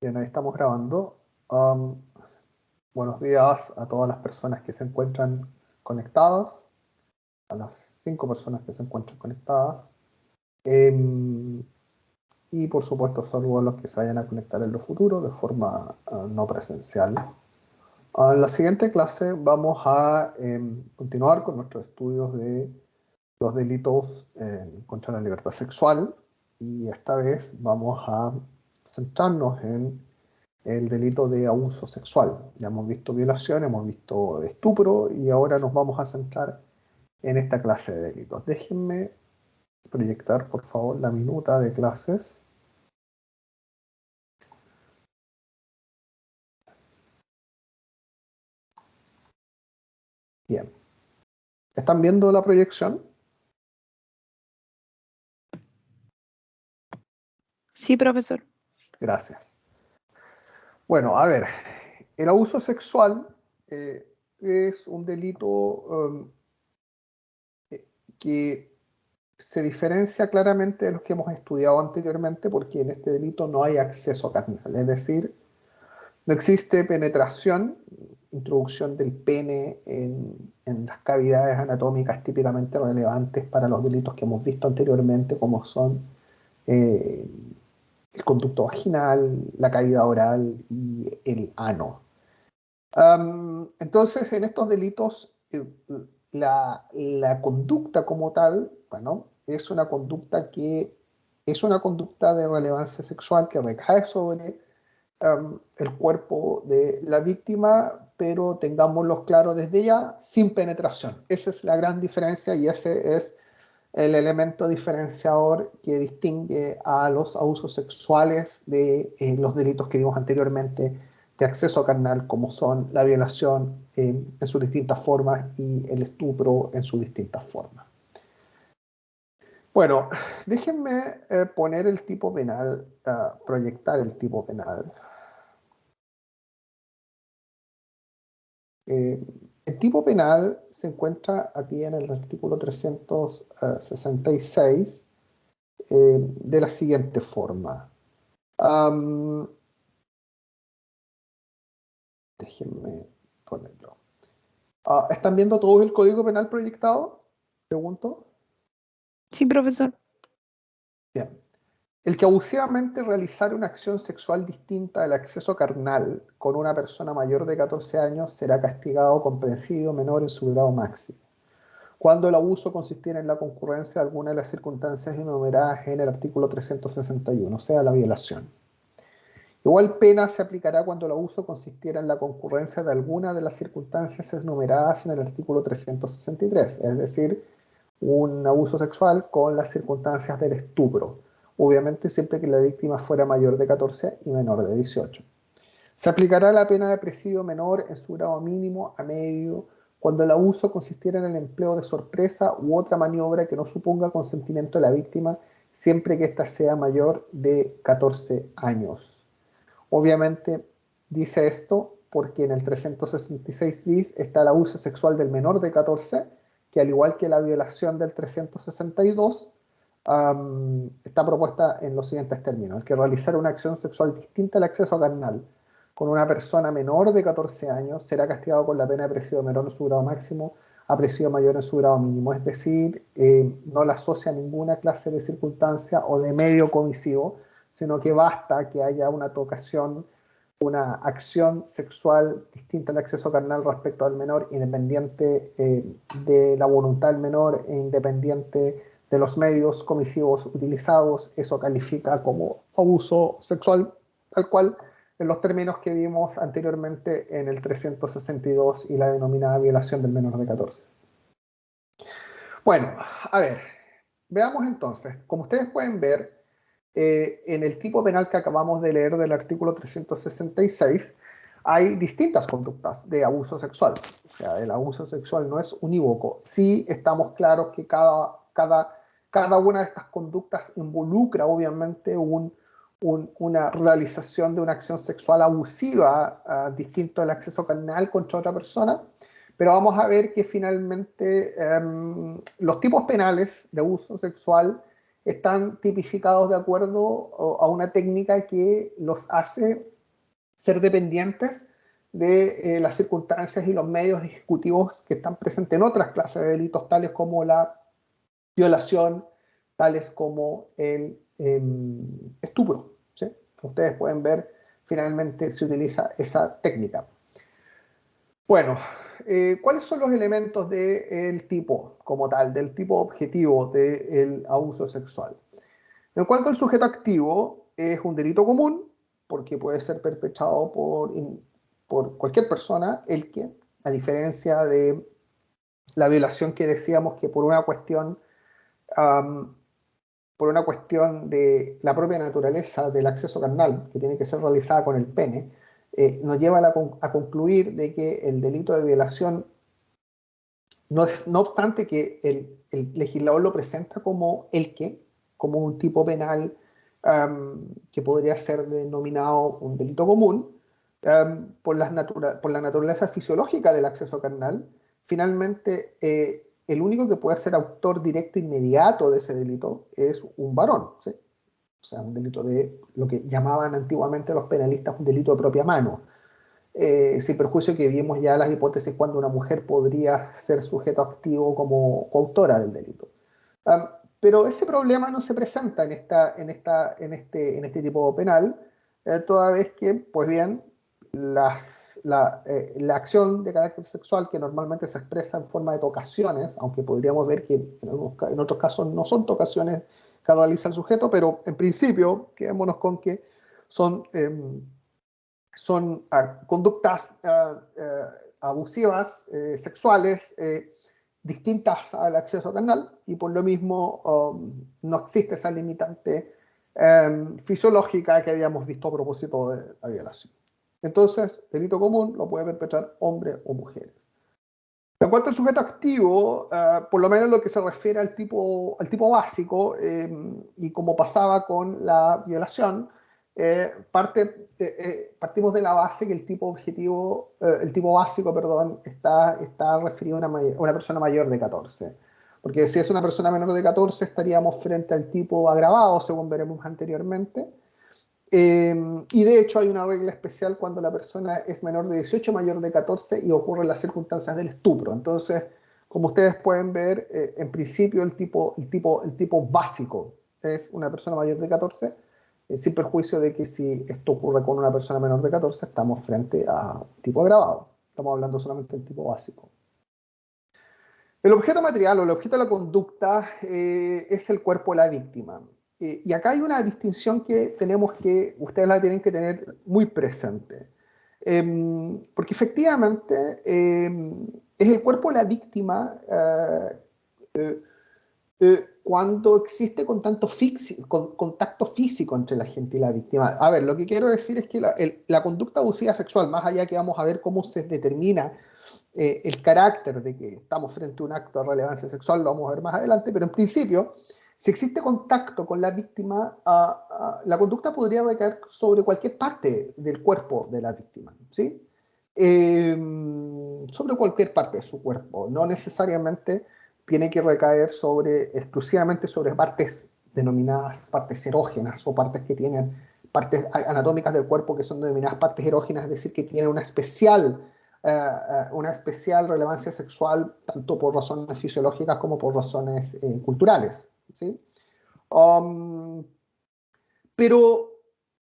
Bien, ahí estamos grabando. Um, Buenos días a todas las personas que se encuentran conectadas, a las 5 personas que se encuentran conectadas. Em, y por supuesto, saludo a los que se vayan a conectar en lo futuro de forma no presencial. En la siguiente clase vamos a continuar con nuestros estudios de los delitos contra la libertad sexual, y esta vez vamos a centrarnos en el delito de abuso sexual. Ya hemos visto violación, hemos visto estupro y ahora nos vamos a centrar en esta clase de delitos. Déjenme proyectar, por favor, la minuta de clases. Bien. ¿Están viendo la proyección? Sí, profesor. Gracias. Bueno, a ver, el abuso sexual es un delito que se diferencia claramente de los que hemos estudiado anteriormente, porque en este delito no hay acceso carnal, es decir, no existe penetración, introducción del pene en las cavidades anatómicas típicamente relevantes para los delitos que hemos visto anteriormente, como son eh, el conducto vaginal, la cavidad oral y el ano. Entonces, en estos delitos, la conducta como tal, bueno, es una conducta de relevancia sexual que recae sobre el cuerpo de la víctima, pero tengámoslo claro desde ya, sin penetración. Esa es la gran diferencia y ese es el elemento diferenciador que distingue a los abusos sexuales de los delitos que vimos anteriormente de acceso carnal, como son la violación en sus distintas formas y el estupro en sus distintas formas. Bueno, déjenme poner el tipo penal, proyectar el tipo penal. El tipo penal se encuentra aquí en el artículo 366 de la siguiente forma. Déjenme ponerlo. ¿Están viendo todo el código penal proyectado? Pregunto. Sí, profesor. Bien. El que abusivamente realizare una acción sexual distinta del acceso carnal con una persona mayor de 14 años será castigado con presidio menor en su grado máximo, cuando el abuso consistiera en la concurrencia de alguna de las circunstancias enumeradas en el artículo 361, o sea, la violación. Igual pena se aplicará cuando el abuso consistiera en la concurrencia de alguna de las circunstancias enumeradas en el artículo 363, es decir, un abuso sexual con las circunstancias del estupro, obviamente siempre que la víctima fuera mayor de 14 y menor de 18. Se aplicará la pena de presidio menor en su grado mínimo a medio cuando el abuso consistiera en el empleo de sorpresa u otra maniobra que no suponga consentimiento de la víctima, siempre que ésta sea mayor de 14 años. Obviamente dice esto porque en el 366 bis está el abuso sexual del menor de 14, que al igual que la violación del 362, está propuesta en los siguientes términos. El que realizar una acción sexual distinta al acceso carnal con una persona menor de 14 años será castigado con la pena de presidio menor en su grado máximo a presidio mayor en su grado mínimo. Es decir, no la asocia a ninguna clase de circunstancia o de medio comisivo, sino que basta que haya una tocación, una acción sexual distinta al acceso carnal respecto al menor, independiente de la voluntad del menor e independiente de los medios comisivos utilizados. Eso califica como abuso sexual, tal cual en los términos que vimos anteriormente en el 362 y la denominada violación del menor de 14. Bueno, a ver, veamos entonces. Como ustedes pueden ver, en el tipo penal que acabamos de leer del artículo 366, hay distintas conductas de abuso sexual. O sea, el abuso sexual no es unívoco. Sí estamos claros que cada una de estas conductas involucra obviamente una realización de una acción sexual abusiva, distinto del acceso carnal contra otra persona, pero vamos a ver que finalmente los tipos penales de abuso sexual están tipificados de acuerdo a una técnica que los hace ser dependientes de las circunstancias y los medios ejecutivos que están presentes en otras clases de delitos, tales como la violación, tales como el estupro, ¿sí? Ustedes pueden ver, finalmente se utiliza esa técnica. Bueno, ¿cuáles son los elementos del tipo como tal, del tipo objetivo del abuso sexual? En cuanto al sujeto activo, es un delito común porque puede ser perpetrado por cualquier persona, el que, a diferencia de la violación que decíamos que um, por una cuestión de la propia naturaleza del acceso carnal, que tiene que ser realizada con el pene, nos lleva a concluir de que el delito de violación, no obstante que el legislador lo presenta como como un tipo penal que podría ser denominado un delito común, por la naturaleza fisiológica del acceso carnal, finalmente el único que puede ser autor directo inmediato de ese delito es un varón, ¿sí? O sea, un delito de lo que llamaban antiguamente los penalistas un delito de propia mano. Sin perjuicio que vimos ya las hipótesis cuando una mujer podría ser sujeto activo como coautora del delito. Pero ese problema no se presenta en este tipo penal, toda vez que, pues bien, la acción de carácter sexual que normalmente se expresa en forma de tocaciones, aunque podríamos ver que en otros casos no son tocaciones que realiza el sujeto, pero en principio quedémonos con que son conductas abusivas, sexuales, distintas al acceso carnal, y por lo mismo no existe esa limitante fisiológica que habíamos visto a propósito de la violación. Entonces, delito común lo puede perpetrar hombres o mujeres. En cuanto al sujeto activo, por lo menos en lo que se refiere al tipo básico, y como pasaba con la violación, partimos de la base que el tipo objetivo, el tipo básico, perdón, está referido a una persona mayor de 14. Porque si es una persona menor de 14, estaríamos frente al tipo agravado, según veremos anteriormente. Y de hecho hay una regla especial cuando la persona es menor de 18, mayor de 14 y ocurren las circunstancias del estupro. Entonces, como ustedes pueden ver, en principio el tipo básico es una persona mayor de 14, sin perjuicio de que si esto ocurre con una persona menor de 14, estamos frente a un tipo agravado. Estamos hablando solamente del tipo básico. El objeto material o el objeto de la conducta es el cuerpo de la víctima. Y acá hay una distinción que ustedes la tienen que tener muy presente. Porque efectivamente es el cuerpo de la víctima cuando existe contacto físico entre la gente y la víctima. A ver, lo que quiero decir es que la conducta abusiva sexual, más allá que vamos a ver cómo se determina el carácter de que estamos frente a un acto de relevancia sexual, lo vamos a ver más adelante, pero en principio, si existe contacto con la víctima, la conducta podría recaer sobre cualquier parte del cuerpo de la víctima, ¿sí? Sobre cualquier parte de su cuerpo, no necesariamente tiene que recaer exclusivamente sobre partes denominadas partes erógenas o partes que tienen partes anatómicas del cuerpo que son denominadas partes erógenas, es decir, que tienen una especial relevancia sexual tanto por razones fisiológicas como por razones culturales, ¿sí? Pero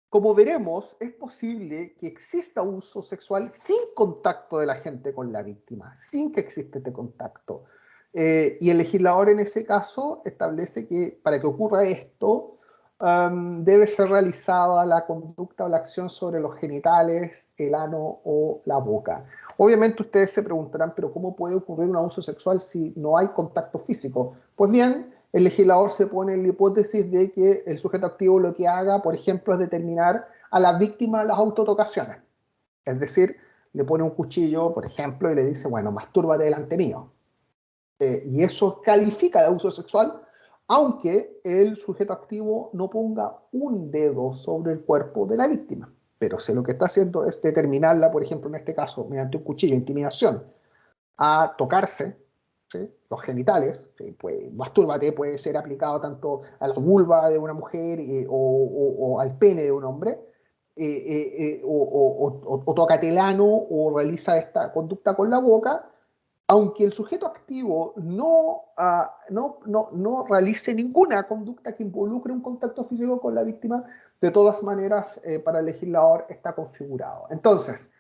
como veremos, es posible que exista uso sexual sin contacto de la gente con la víctima, sin que exista este contacto. Y el legislador en ese caso establece que para que ocurra esto, debe ser realizada la conducta o la acción sobre los genitales, el ano o la boca. Obviamente ustedes se preguntarán, pero ¿cómo puede ocurrir un abuso sexual si no hay contacto físico? Pues bien, el legislador se pone en la hipótesis de que el sujeto activo lo que haga, por ejemplo, es determinar a la víctima las autotocaciones. Es decir, le pone un cuchillo, por ejemplo, y le dice, bueno, mastúrbate delante mío. Y eso califica de abuso sexual, aunque el sujeto activo no ponga un dedo sobre el cuerpo de la víctima. Pero si lo que está haciendo es determinarla, por ejemplo, en este caso, mediante un cuchillo, intimidación, a tocarse, ¿sí? Los genitales, ¿sí? Pues, mastúrbate puede ser aplicado tanto a la vulva de una mujer o al pene de un hombre. o toca telano o realiza esta conducta con la boca, aunque el sujeto activo no realice ninguna conducta que involucre un contacto físico con la víctima, de todas maneras, para el legislador está configurado. Entonces,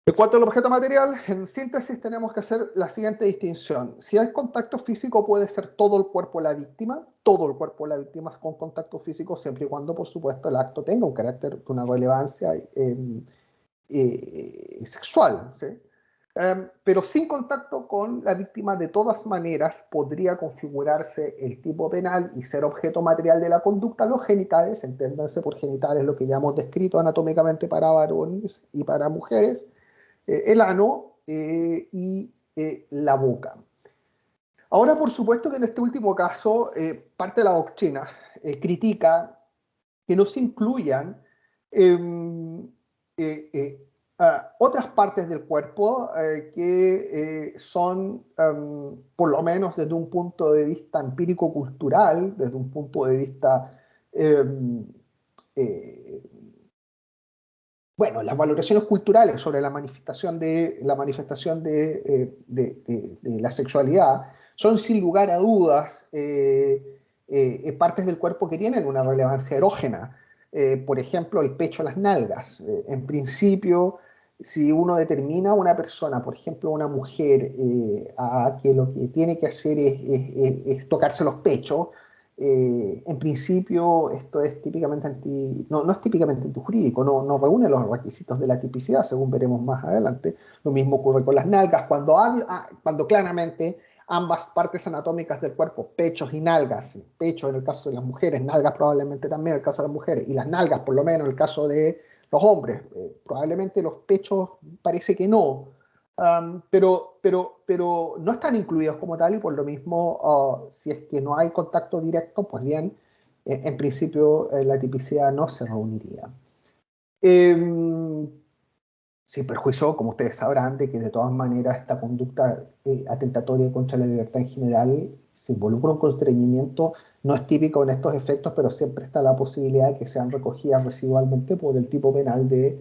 en cuanto al objeto material, en síntesis tenemos que hacer la siguiente distinción. Si hay contacto físico, puede ser todo el cuerpo de la víctima, todo el cuerpo de la víctima es con contacto físico, siempre y cuando, por supuesto, el acto tenga un carácter de una relevancia sexual, ¿sí? Pero sin contacto con la víctima, de todas maneras, podría configurarse el tipo penal y ser objeto material de la conducta los genitales, enténdanse por genitales lo que ya hemos descrito anatómicamente para varones y para mujeres, el ano y la boca. Ahora, por supuesto que en este último caso, parte de la doctrina critica que no se incluyan otras partes del cuerpo que son, por lo menos desde un punto de vista empírico-cultural, desde un punto de vista, bueno, las valoraciones culturales sobre la manifestación de la sexualidad son sin lugar a dudas partes del cuerpo que tienen una relevancia erógena. Por ejemplo, el pecho, las nalgas. En principio, si uno determina a una persona, por ejemplo, una mujer, a que lo que tiene que hacer es tocarse los pechos, en principio esto es típicamente no es típicamente antijurídico, no reúne los requisitos de la tipicidad, según veremos más adelante. Lo mismo ocurre con las nalgas, cuando claramente ambas partes anatómicas del cuerpo, pechos y nalgas, pecho en el caso de las mujeres, nalgas probablemente también en el caso de las mujeres, y las nalgas por lo menos en el caso de los hombres, probablemente los pechos parece que no, pero no están incluidos como tal, y por lo mismo, si es que no hay contacto directo, pues bien, en principio la tipicidad no se reuniría. Sin perjuicio, como ustedes sabrán, de que de todas maneras esta conducta atentatoria contra la libertad en general se involucra un constreñimiento, no es típico en estos efectos, pero siempre está la posibilidad de que sean recogidas residualmente por el tipo penal de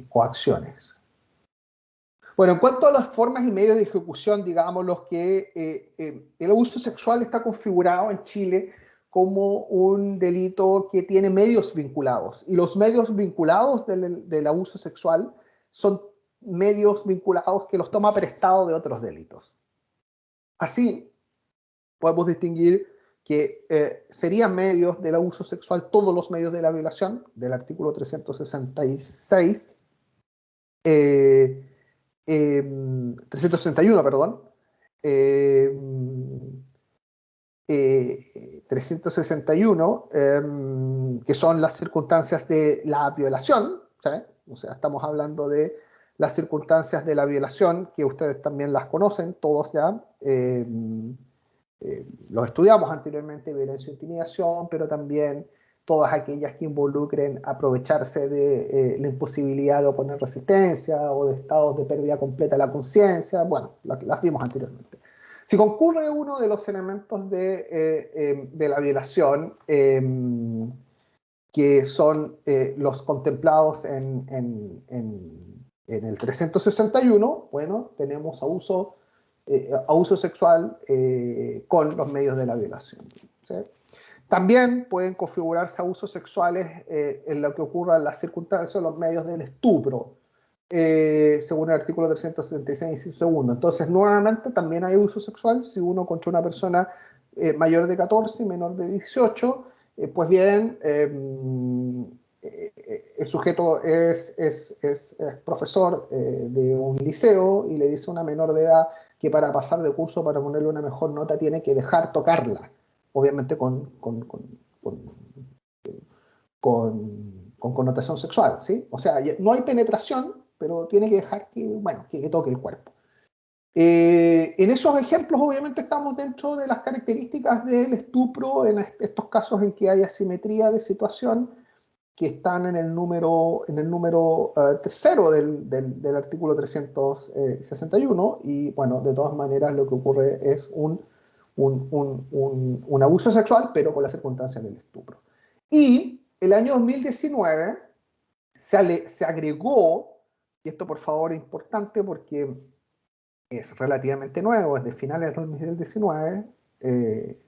coacciones. Bueno, en cuanto a las formas y medios de ejecución, digamos, el abuso sexual está configurado en Chile como un delito que tiene medios vinculados. Y los medios vinculados del abuso sexual son medios vinculados que los toma prestado de otros delitos. Así, podemos distinguir que serían medios del abuso sexual todos los medios de la violación, del artículo 366, 361, perdón, 361, que son las circunstancias de la violación, ¿sí? O sea, estamos hablando de las circunstancias de la violación, que ustedes también las conocen, todos ya, los estudiamos anteriormente, violencia e intimidación, pero también todas aquellas que involucren aprovecharse de la imposibilidad de oponer resistencia o de estados de pérdida completa de la conciencia, bueno, las vimos anteriormente. Si concurre uno de los elementos de la violación, que son los contemplados en el 361, bueno, tenemos abuso sexual con los medios de la violación, ¿sí? También pueden configurarse abusos sexuales en lo que ocurra en las circunstancias o los medios del estupro, según el artículo 366, segundo. Entonces, nuevamente, también hay abuso sexual si uno contra una persona mayor de 14 y menor de 18, pues bien, el sujeto es profesor de un liceo y le dice a una menor de edad que para pasar de curso, para ponerle una mejor nota, tiene que dejar tocarla, obviamente con connotación sexual, ¿sí? O sea, no hay penetración, pero tiene que dejar que le toque el cuerpo. En esos ejemplos, obviamente, estamos dentro de las características del estupro, en estos casos en que hay asimetría de situación, que están en el número tercero del artículo 361, y bueno, de todas maneras lo que ocurre es un abuso sexual, pero con las circunstancias del estupro. Y el año 2019 se agregó, y esto por favor es importante porque es relativamente nuevo, es de finales del 2019, eh,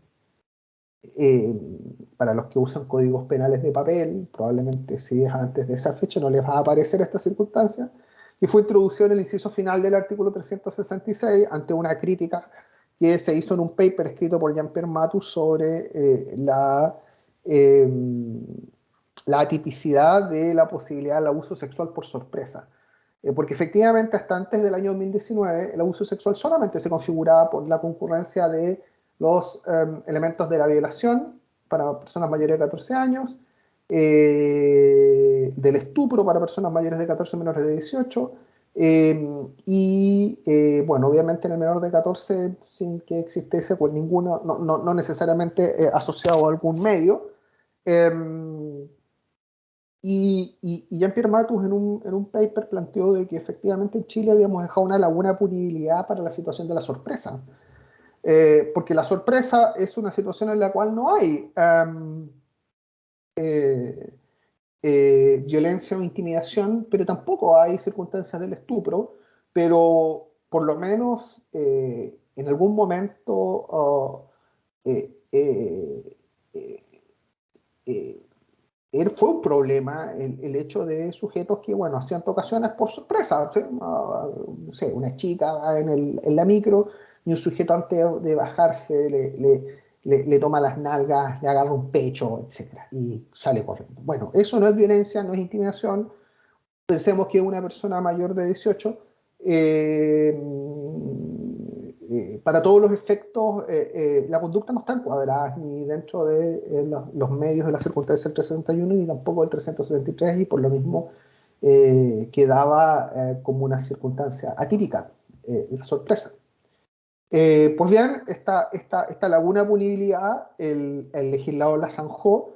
para los que usan códigos penales de papel, probablemente si es antes de esa fecha no les va a aparecer esta circunstancia, y fue introducido en el inciso final del artículo 366 ante una crítica que se hizo en un paper escrito por Jean-Pierre Matus sobre eh, la atipicidad de la posibilidad del abuso sexual por sorpresa. Porque efectivamente hasta antes del año 2019 el abuso sexual solamente se configuraba por la concurrencia de los elementos de la violación para personas mayores de 14 años, del estupro para personas mayores de 14 menores de 18, bueno, obviamente en el menor de 14 sin que existiese pues ninguno, no necesariamente asociado a algún medio. Jean-Pierre Matus en un paper planteó de que efectivamente en Chile habíamos dejado una laguna de punibilidad para la situación de la sorpresa. Porque la sorpresa es una situación en la cual no hay violencia o intimidación, pero tampoco hay circunstancias del estupro, pero por lo menos en algún momento fue un problema el hecho de sujetos que, bueno, hacían tocaciones por sorpresa. ¿Sí? No sé, una chica va en la micro y un sujeto antes de bajarse le toma las nalgas, le agarra un pecho, etcétera, y sale corriendo. Bueno, eso no es violencia, no es intimidación. Pensemos que una persona mayor de 18, para todos los efectos, la conducta no está encuadrada ni dentro de los medios de la circunstancia del 361 ni tampoco del 373 y por lo mismo quedaba como una circunstancia atípica, la sorpresa. Pues bien, esta laguna de punibilidad, el legislador la zanjó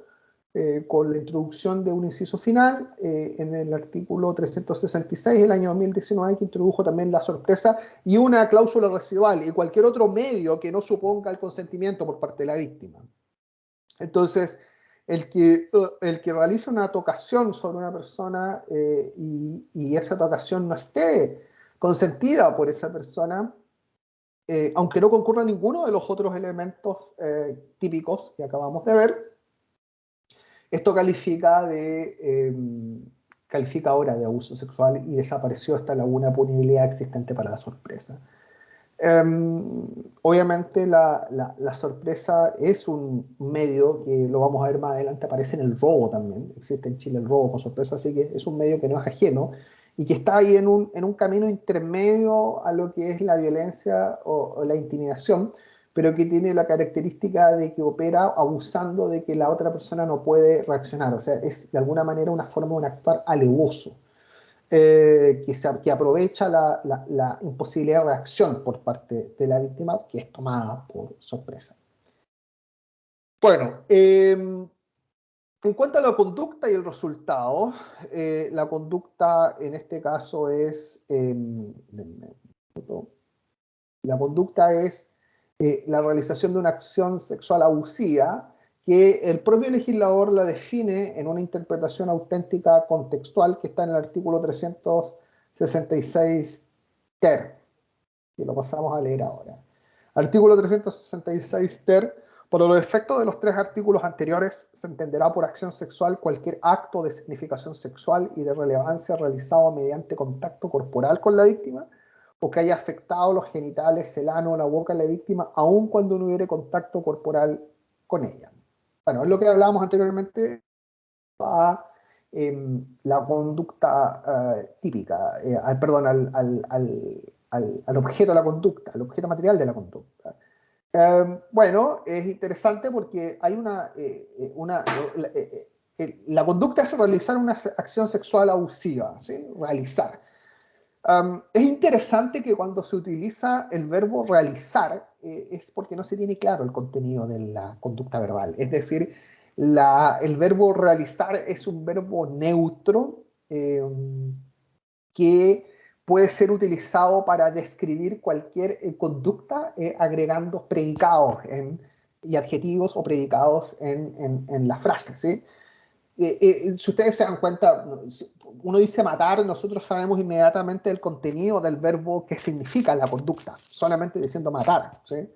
con la introducción de un inciso final en el artículo 366 del año 2019, que introdujo también la sorpresa y una cláusula residual y cualquier otro medio que no suponga el consentimiento por parte de la víctima. Entonces, el que realiza una tocación sobre una persona y esa tocación no esté consentida por esa persona, aunque no concurra ninguno de los otros elementos típicos que acabamos de ver, esto califica ahora de abuso sexual y desapareció esta laguna de punibilidad existente para la sorpresa. Obviamente la sorpresa es un medio que lo vamos a ver más adelante, aparece en el robo también, existe en Chile el robo con sorpresa, así que es un medio que no es ajeno y que está ahí en un camino intermedio a lo que es la violencia o la intimidación, pero que tiene la característica de que opera abusando de que la otra persona no puede reaccionar, o sea, es de alguna manera una forma de un actuar alevoso. Que aprovecha la imposibilidad de reacción por parte de la víctima, que es tomada por sorpresa. Bueno, en cuanto a la conducta y el resultado, la conducta en este caso es, la conducta es la realización de una acción sexual abusiva que el propio legislador la define en una interpretación auténtica contextual que está en el artículo 366 ter, que lo pasamos a leer ahora. Artículo 366 ter, por los efectos de los tres artículos anteriores, se entenderá por acción sexual cualquier acto de significación sexual y de relevancia realizado mediante contacto corporal con la víctima o que haya afectado los genitales, el ano o la boca de la víctima, aun cuando no hubiera contacto corporal con ella. Bueno, es lo que hablábamos anteriormente a la conducta típica, perdón, al objeto de la conducta, al objeto material de la conducta. Bueno, es interesante porque hay la conducta es realizar una acción sexual abusiva, ¿sí? Realizar. Es interesante que cuando se utiliza el verbo realizar es porque no se tiene claro el contenido de la conducta verbal. Es decir, el verbo realizar es un verbo neutro que puede ser utilizado para describir cualquier conducta agregando predicados y adjetivos o predicados en la frase, ¿sí? si ustedes se dan cuenta, uno dice matar, nosotros sabemos inmediatamente el contenido del verbo que significa la conducta, solamente diciendo matar, ¿sí?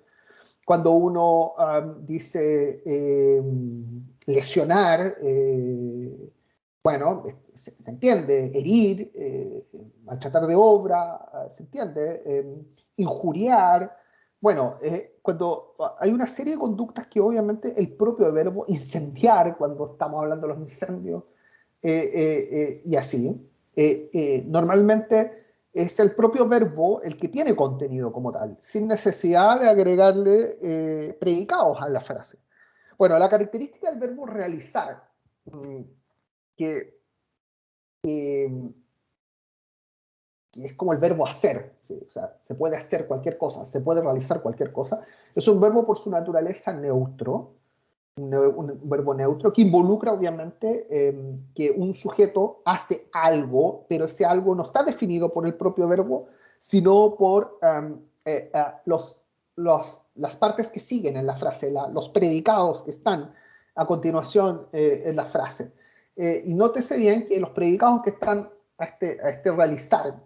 Cuando uno dice lesionar, bueno, se entiende, herir, maltratar de obra, se entiende, injuriar. Bueno, cuando hay una serie de conductas que obviamente el propio verbo incendiar, cuando estamos hablando de los incendios, y así, normalmente es el propio verbo el que tiene contenido como tal, sin necesidad de agregarle predicados a la frase. Bueno, la característica del verbo realizar, que, que es como el verbo hacer, ¿sí? O sea, se puede hacer cualquier cosa, se puede realizar cualquier cosa, es un verbo por su naturaleza neutro, un verbo neutro que involucra obviamente que un sujeto hace algo, pero ese algo no está definido por el propio verbo, sino por las partes que siguen en la frase, los predicados que están a continuación en la frase. Y nótese bien que los predicados que están a este realizar,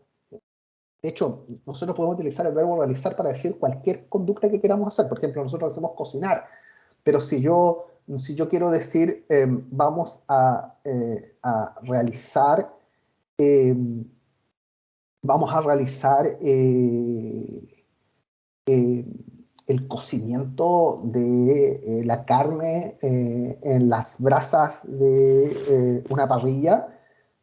de hecho, nosotros podemos utilizar el verbo realizar para decir cualquier conducta que queramos hacer. Por ejemplo, nosotros hacemos cocinar, pero si yo quiero decir eh, vamos a realizar eh, el cocimiento de la carne en las brasas de una parrilla,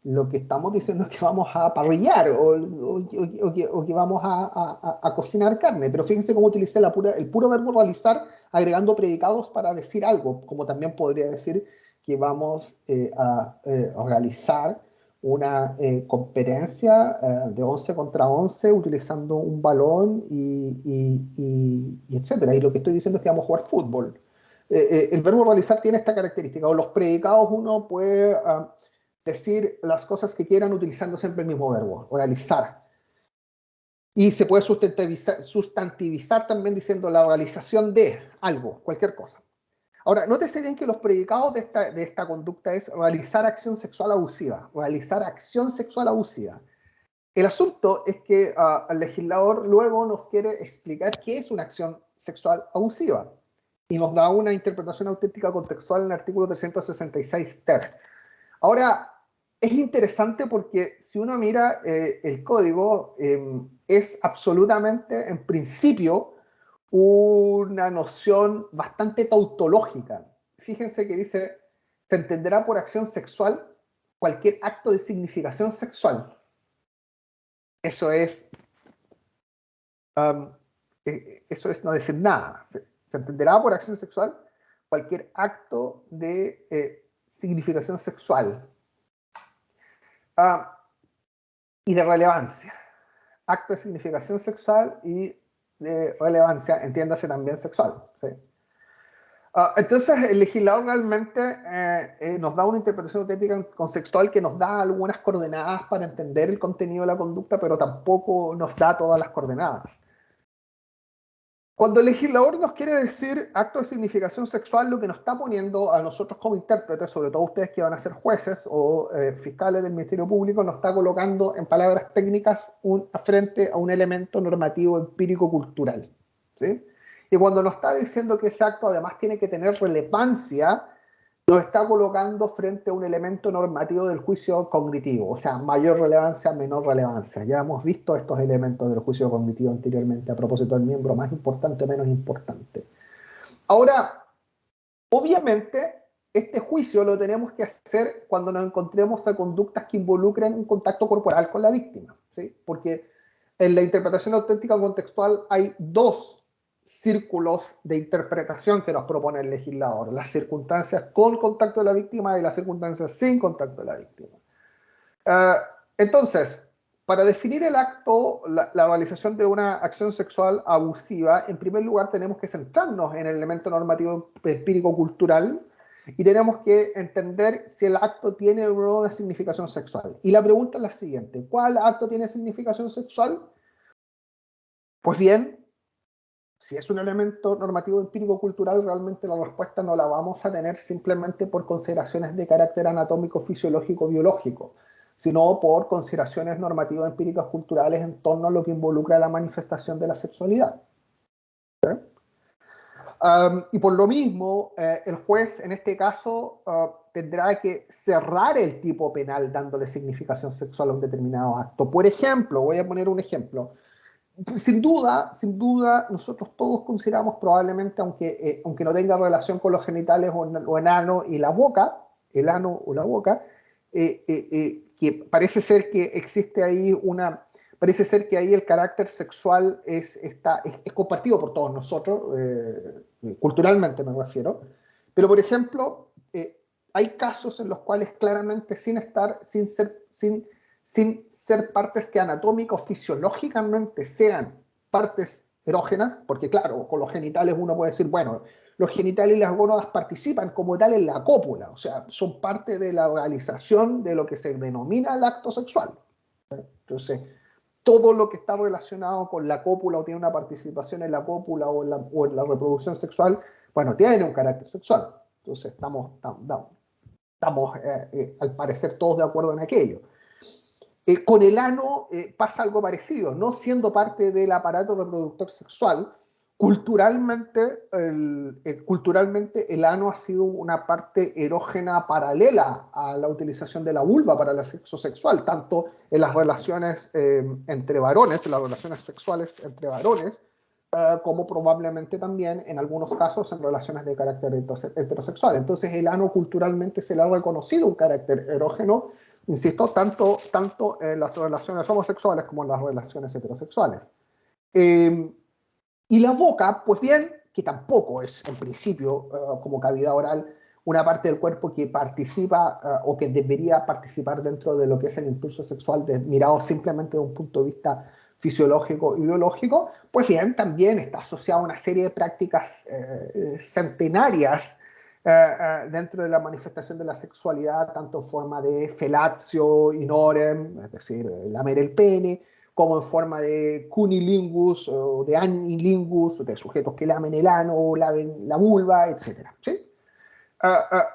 lo que estamos diciendo es que vamos a parrillar o que vamos a cocinar carne. Pero fíjense cómo utilicé el puro verbo realizar agregando predicados para decir algo, como también podría decir que vamos a realizar una competencia de 11 contra 11 utilizando un balón y etcétera. Y lo que estoy diciendo es que vamos a jugar fútbol. El verbo realizar tiene esta característica, o los predicados uno puede decir las cosas que quieran utilizando siempre el mismo verbo, realizar. Y se puede sustantivizar también diciendo la realización de algo, cualquier cosa. Ahora, nótese bien que los predicados de esta conducta es realizar acción sexual abusiva, realizar acción sexual abusiva. El asunto es que el legislador luego nos quiere explicar qué es una acción sexual abusiva y nos da una interpretación auténtica contextual en el artículo 366 ter. Ahora, es interesante porque si uno mira el código, es absolutamente, en principio, una noción bastante tautológica. Fíjense que dice, se entenderá por acción sexual cualquier acto de significación sexual. Eso es no decir nada. Se entenderá por acción sexual cualquier acto de significación sexual. Y de relevancia. Acto de significación sexual y de relevancia, entiéndase también sexual. ¿Sí? Entonces, el legislador realmente nos da una interpretación auténtica contextual que nos da algunas coordenadas para entender el contenido de la conducta, pero tampoco nos da todas las coordenadas. Cuando el legislador nos quiere decir acto de significación sexual, lo que nos está poniendo a nosotros como intérpretes, sobre todo ustedes que van a ser jueces o fiscales del Ministerio Público, nos está colocando en palabras técnicas frente a un elemento normativo empírico cultural. ¿Sí? Y cuando nos está diciendo que ese acto además tiene que tener relevancia, nos está colocando frente a un elemento normativo del juicio cognitivo, o sea, mayor relevancia, menor relevancia. Ya hemos visto estos elementos del juicio cognitivo anteriormente a propósito del miembro más importante o menos importante. Ahora, obviamente, este juicio lo tenemos que hacer cuando nos encontremos a conductas que involucren un contacto corporal con la víctima, ¿sí? Porque en la interpretación auténtica contextual hay dos círculos de interpretación que nos propone el legislador: las circunstancias con contacto de la víctima y las circunstancias sin contacto de la víctima. Entonces, para definir el acto, la realización de una acción sexual abusiva, en primer lugar tenemos que centrarnos en el elemento normativo empírico-cultural y tenemos que entender si el acto tiene o no una significación sexual. Y la pregunta es la siguiente: ¿cuál acto tiene significación sexual? Pues bien, Si es un elemento normativo empírico cultural, realmente la respuesta no la vamos a tener simplemente por consideraciones de carácter anatómico, fisiológico, biológico, sino por consideraciones normativas empíricas culturales en torno a lo que involucra la manifestación de la sexualidad. ¿Sí? Y por lo mismo, el juez en este caso tendrá que cerrar el tipo penal dándole significación sexual a un determinado acto. Por ejemplo, voy a poner un ejemplo. Sin duda, nosotros todos consideramos probablemente, aunque no tenga relación con los genitales o el ano y la boca, el ano o la boca, que parece ser que existe ahí parece ser que ahí el carácter sexual es compartido por todos nosotros, culturalmente me refiero, pero por ejemplo, hay casos en los cuales claramente sin ser partes que anatómica o fisiológicamente sean partes erógenas, porque claro, con los genitales uno puede decir, bueno, los genitales y las gónadas participan como tal en la cópula, o sea, son parte de la realización de lo que se denomina el acto sexual. Entonces, todo lo que está relacionado con la cópula o tiene una participación en la cópula o en la reproducción sexual, bueno, tiene un carácter sexual. Entonces, estamos al parecer todos de acuerdo en aquello. Con el ano pasa algo parecido, no siendo parte del aparato reproductor sexual, culturalmente el ano ha sido una parte erógena paralela a la utilización de la vulva para el sexo sexual, tanto en las relaciones entre varones, en las relaciones sexuales entre varones, como probablemente también en algunos casos en relaciones de carácter heterosexual. Entonces el ano culturalmente se le ha reconocido un carácter erógeno, insisto, tanto en las relaciones homosexuales como en las relaciones heterosexuales. Y la boca, pues bien, que tampoco es en principio como cavidad oral una parte del cuerpo que participa o que debería participar dentro de lo que es el impulso sexual mirado simplemente de un punto de vista fisiológico y biológico, pues bien, también está asociado a una serie de prácticas centenarias dentro de la manifestación de la sexualidad, tanto en forma de felatio in orem, es decir, lamer el pene, como en forma de cunilingus o de anilingus, de sujetos que lamen el ano o lamen la vulva, etc. ¿Sí?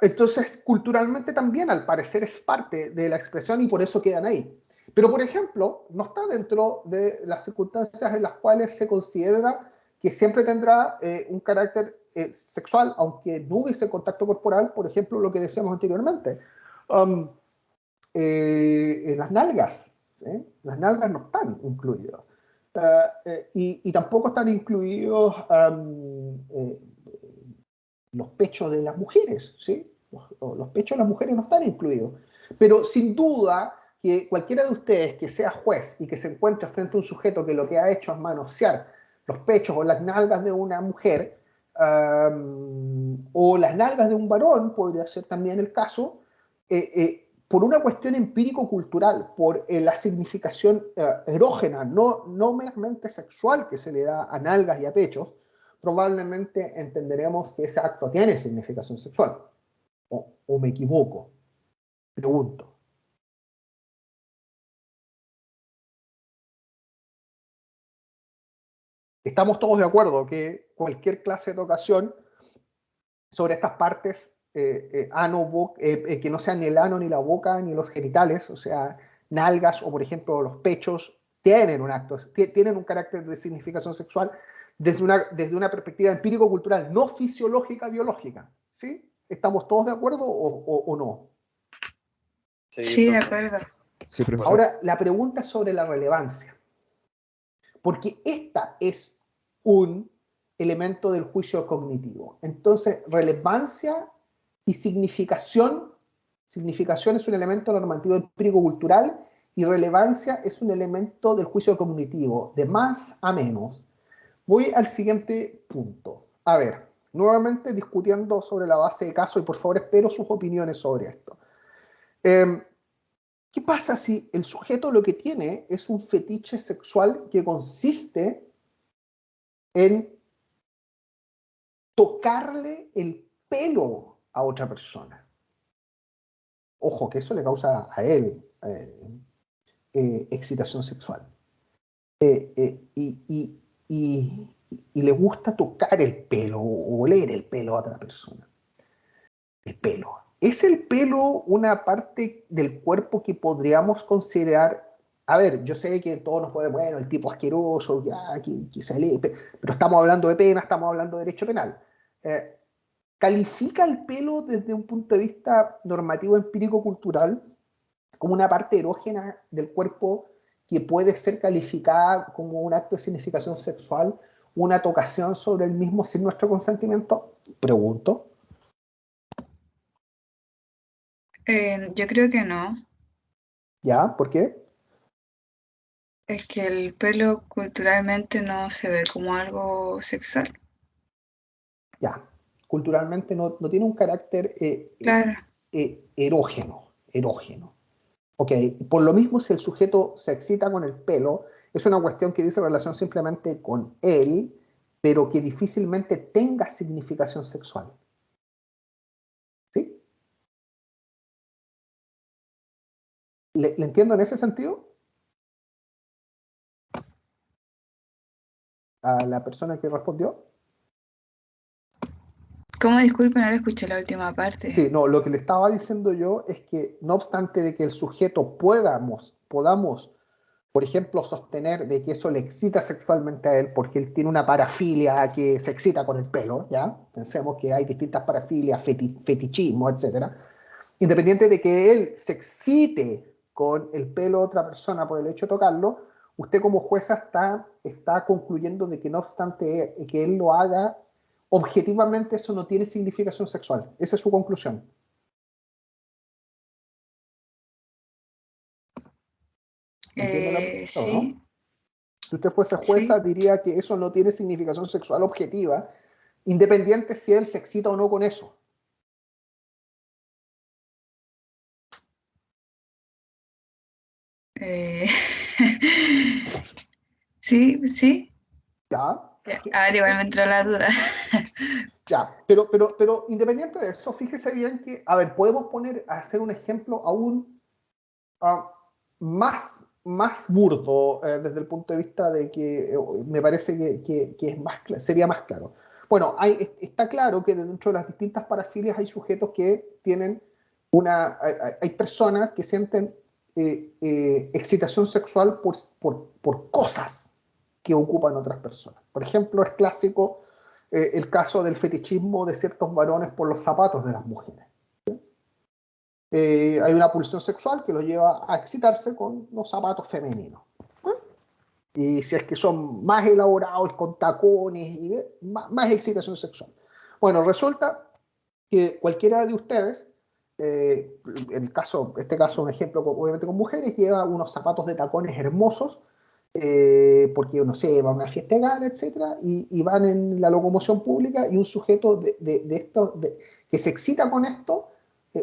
Entonces, culturalmente también, al parecer, es parte de la expresión y por eso quedan ahí. Pero, por ejemplo, no está dentro de las circunstancias en las cuales se considera que siempre tendrá un carácter sexual, aunque no hubiese contacto corporal, por ejemplo, lo que decíamos anteriormente. En las nalgas. Las nalgas no están incluidas. Y tampoco están incluidos los pechos de las mujeres, ¿sí? Los pechos de las mujeres no están incluidos. Pero sin duda que cualquiera de ustedes que sea juez y que se encuentre frente a un sujeto que lo que ha hecho es manosear los pechos o las nalgas de una mujer, o las nalgas de un varón, podría ser también el caso, por una cuestión empírico-cultural, por la significación erógena, no meramente sexual que se le da a nalgas y a pechos, probablemente entenderemos que ese acto tiene significación sexual. ¿O me equivoco? Pregunto. Estamos todos de acuerdo que cualquier clase de tocación sobre estas partes, que no sean ni el ano, ni la boca, ni los genitales, o sea, nalgas o, por ejemplo, los pechos, tienen un carácter de significación sexual desde una perspectiva empírico-cultural, no fisiológica, biológica. ¿Sí? ¿Estamos todos de acuerdo o no? Sí, de acuerdo. Sí, profesor. Ahora, la pregunta es sobre la relevancia. Porque esta es un elemento del juicio cognitivo. Entonces, relevancia y significación. Significación es un elemento normativo empírico-cultural y relevancia es un elemento del juicio cognitivo, de más a menos. Voy al siguiente punto. A ver, nuevamente discutiendo sobre la base de caso y por favor espero sus opiniones sobre esto. ¿Qué pasa si el sujeto lo que tiene es un fetiche sexual que consiste en tocarle el pelo a otra persona? Ojo, que eso le causa a él excitación sexual. Y le gusta tocar el pelo o oler el pelo a otra persona. El pelo. ¿Es el pelo una parte del cuerpo que podríamos considerar? A ver, yo sé que todos nos podemos, bueno, el tipo asqueroso, ya, que se lee, pero estamos hablando de pena, estamos hablando de derecho penal. ¿Califica el pelo desde un punto de vista normativo, empírico, cultural, como una parte erógena del cuerpo que puede ser calificada como un acto de significación sexual, una tocación sobre el mismo sin nuestro consentimiento? Pregunto. Yo creo que no. ¿Ya? ¿Por qué? Es que el pelo culturalmente no se ve como algo sexual. Ya. Culturalmente no tiene un carácter Claro. erógeno. Ok, por lo mismo, si el sujeto se excita con el pelo, es una cuestión que dice relación simplemente con él, pero que difícilmente tenga significación sexual. ¿Sí? ¿Le entiendo en ese sentido? A la persona que respondió. ¿Cómo? Disculpe, no le escuché la última parte. Sí, no, lo que le estaba diciendo yo es que no obstante de que el sujeto podamos, por ejemplo, sostener de que eso le excita sexualmente a él porque él tiene una parafilia que se excita con el pelo, ¿ya? Pensemos que hay distintas parafilias, fetichismo, etcétera. Independiente de que él se excite con el pelo de otra persona por el hecho de tocarlo, usted como jueza está concluyendo de que no obstante que él lo haga, objetivamente eso no tiene significación sexual. Esa es su conclusión. ¿Entiende la pregunta o Sí, no? Si usted fuese jueza, sí. diría que eso no tiene significación sexual objetiva, independiente si él se excita o no con eso. Eh, sí, sí. ¿Ya? A ver, igual me entró la duda. Ya, pero independiente de eso, fíjese bien que, a ver, podemos hacer un ejemplo aún más burdo desde el punto de vista de que me parece que es sería más claro. Bueno, está claro que dentro de las distintas parafilias hay sujetos que tienen hay personas que sienten excitación sexual por cosas que ocupan otras personas. Por ejemplo, es clásico el caso del fetichismo de ciertos varones por los zapatos de las mujeres. Hay una pulsión sexual que lo lleva a excitarse con los zapatos femeninos. Y si es que son más elaborados, con tacones, más excitación sexual. Bueno, resulta que cualquiera de ustedes, este caso un ejemplo obviamente con mujeres, lleva unos zapatos de tacones hermosos, porque, no sé, van a una fiesta de gala, etcétera, y van en la locomoción pública y un sujeto que se excita con esto,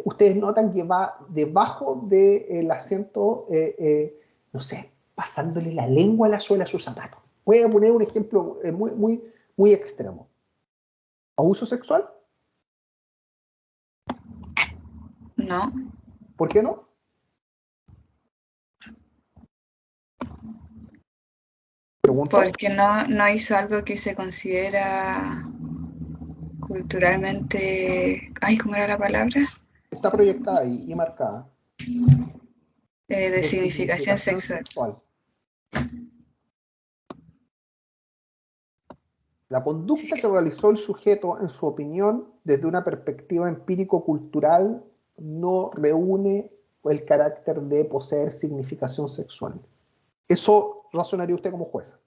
ustedes notan que va debajo del asiento, no sé, pasándole la lengua a la suela a sus zapatos. Voy a poner un ejemplo muy extremo. ¿Abuso sexual? No, ¿Por qué no? Pregunto. porque no hizo algo que se considera culturalmente, ay, ¿cómo era la palabra? Está proyectada y marcada De de significación significación sexual. sexual. La Sí. conducta que realizó el sujeto, en su opinión, desde una perspectiva empírico-cultural, no reúne el carácter de poseer significación sexual. Eso razonaría usted como jueza.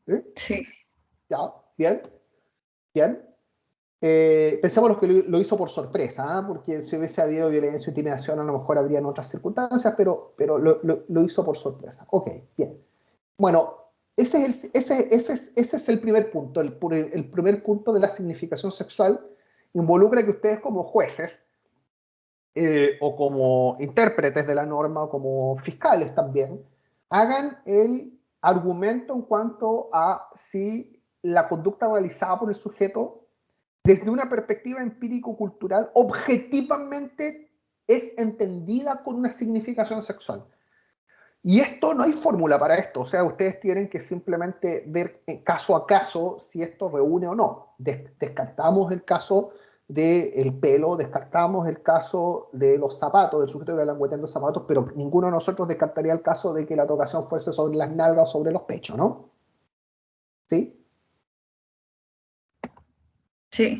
¿Sí? Sí. Ya, bien, bien. Pensemos los que lo hizo por sorpresa, ¿eh? Porque si hubiese habido violencia o intimidación, a lo mejor habrían otras circunstancias, pero lo hizo por sorpresa. Ok, bien. Bueno, ese es el primer punto. El primer punto de la significación sexual involucra que ustedes como jueces o como intérpretes de la norma o como fiscales también hagan el argumento en cuanto a si la conducta realizada por el sujeto desde una perspectiva empírico-cultural objetivamente es entendida con una significación sexual. Y esto no hay fórmula para esto, o sea, ustedes tienen que simplemente ver caso a caso si esto reúne o no. Descartamos el caso del pelo, descartamos el caso de los zapatos, del sujeto que le languetean los zapatos, pero ninguno de nosotros descartaría el caso de que la tocación fuese sobre las nalgas o sobre los pechos, ¿no? ¿Sí? Sí,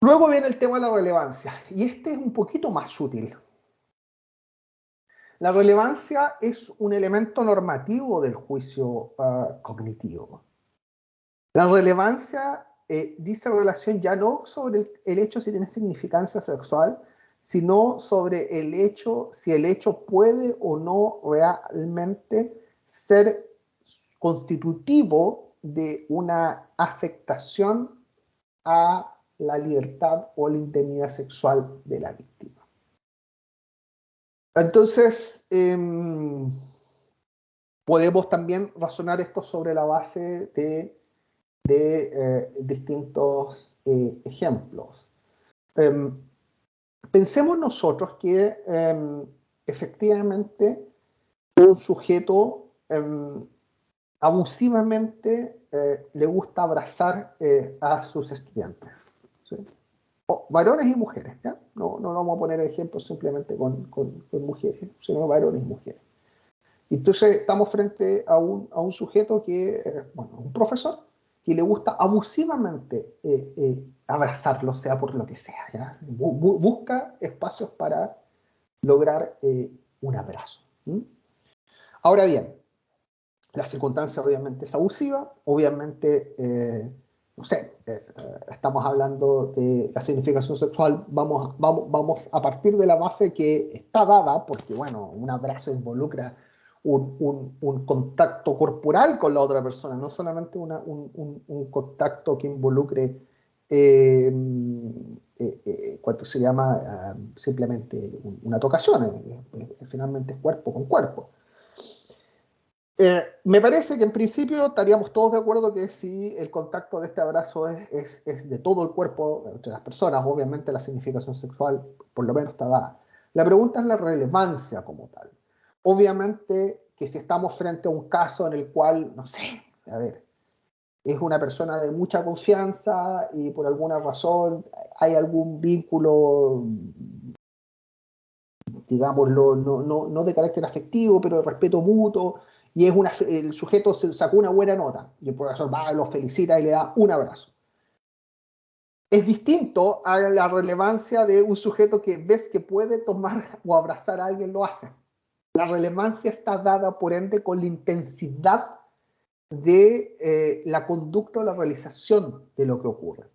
Luego viene el tema de la relevancia, y este es un poquito más sutil. La relevancia es un elemento normativo del juicio cognitivo. La relevancia dice relación ya no sobre el hecho si tiene significancia sexual, sino sobre el hecho, si el hecho puede o no realmente ser constitutivo de una afectación a la libertad o la integridad sexual de la víctima. Entonces, podemos también razonar esto sobre la base de distintos ejemplos. Pensemos nosotros que efectivamente un sujeto abusivamente le gusta abrazar a sus estudiantes, ¿sí? Varones y mujeres, ¿ya? No vamos a poner ejemplos simplemente con mujeres, sino varones y mujeres. Entonces estamos frente a un sujeto que, bueno, un profesor, que le gusta abusivamente abrazarlo, sea por lo que sea, ¿ya? Busca espacios para lograr un abrazo. ¿Mm? Ahora bien, la circunstancia obviamente es abusiva, obviamente, no sé, estamos hablando de la significación sexual, vamos a partir de la base que está dada, porque bueno, un abrazo involucra un contacto corporal con la otra persona, no solamente un contacto que involucre, ¿cuánto se llama? Simplemente una tocación, finalmente es cuerpo con cuerpo. Me parece que en principio estaríamos todos de acuerdo que si el contacto de este abrazo es de todo el cuerpo, entre las personas, obviamente la significación sexual por lo menos está dada. La pregunta es la relevancia como tal. Obviamente que si estamos frente a un caso en el cual, no sé, a ver, es una persona de mucha confianza y por alguna razón hay algún vínculo, digámoslo, no de carácter afectivo, pero de respeto mutuo, y el sujeto sacó una buena nota, y el profesor va, lo felicita y le da un abrazo. Es distinto a la relevancia de un sujeto que ves que puede tomar o abrazar a alguien, lo hace. La relevancia está dada, por ende, con la intensidad de la conducta o la realización de lo que ocurre.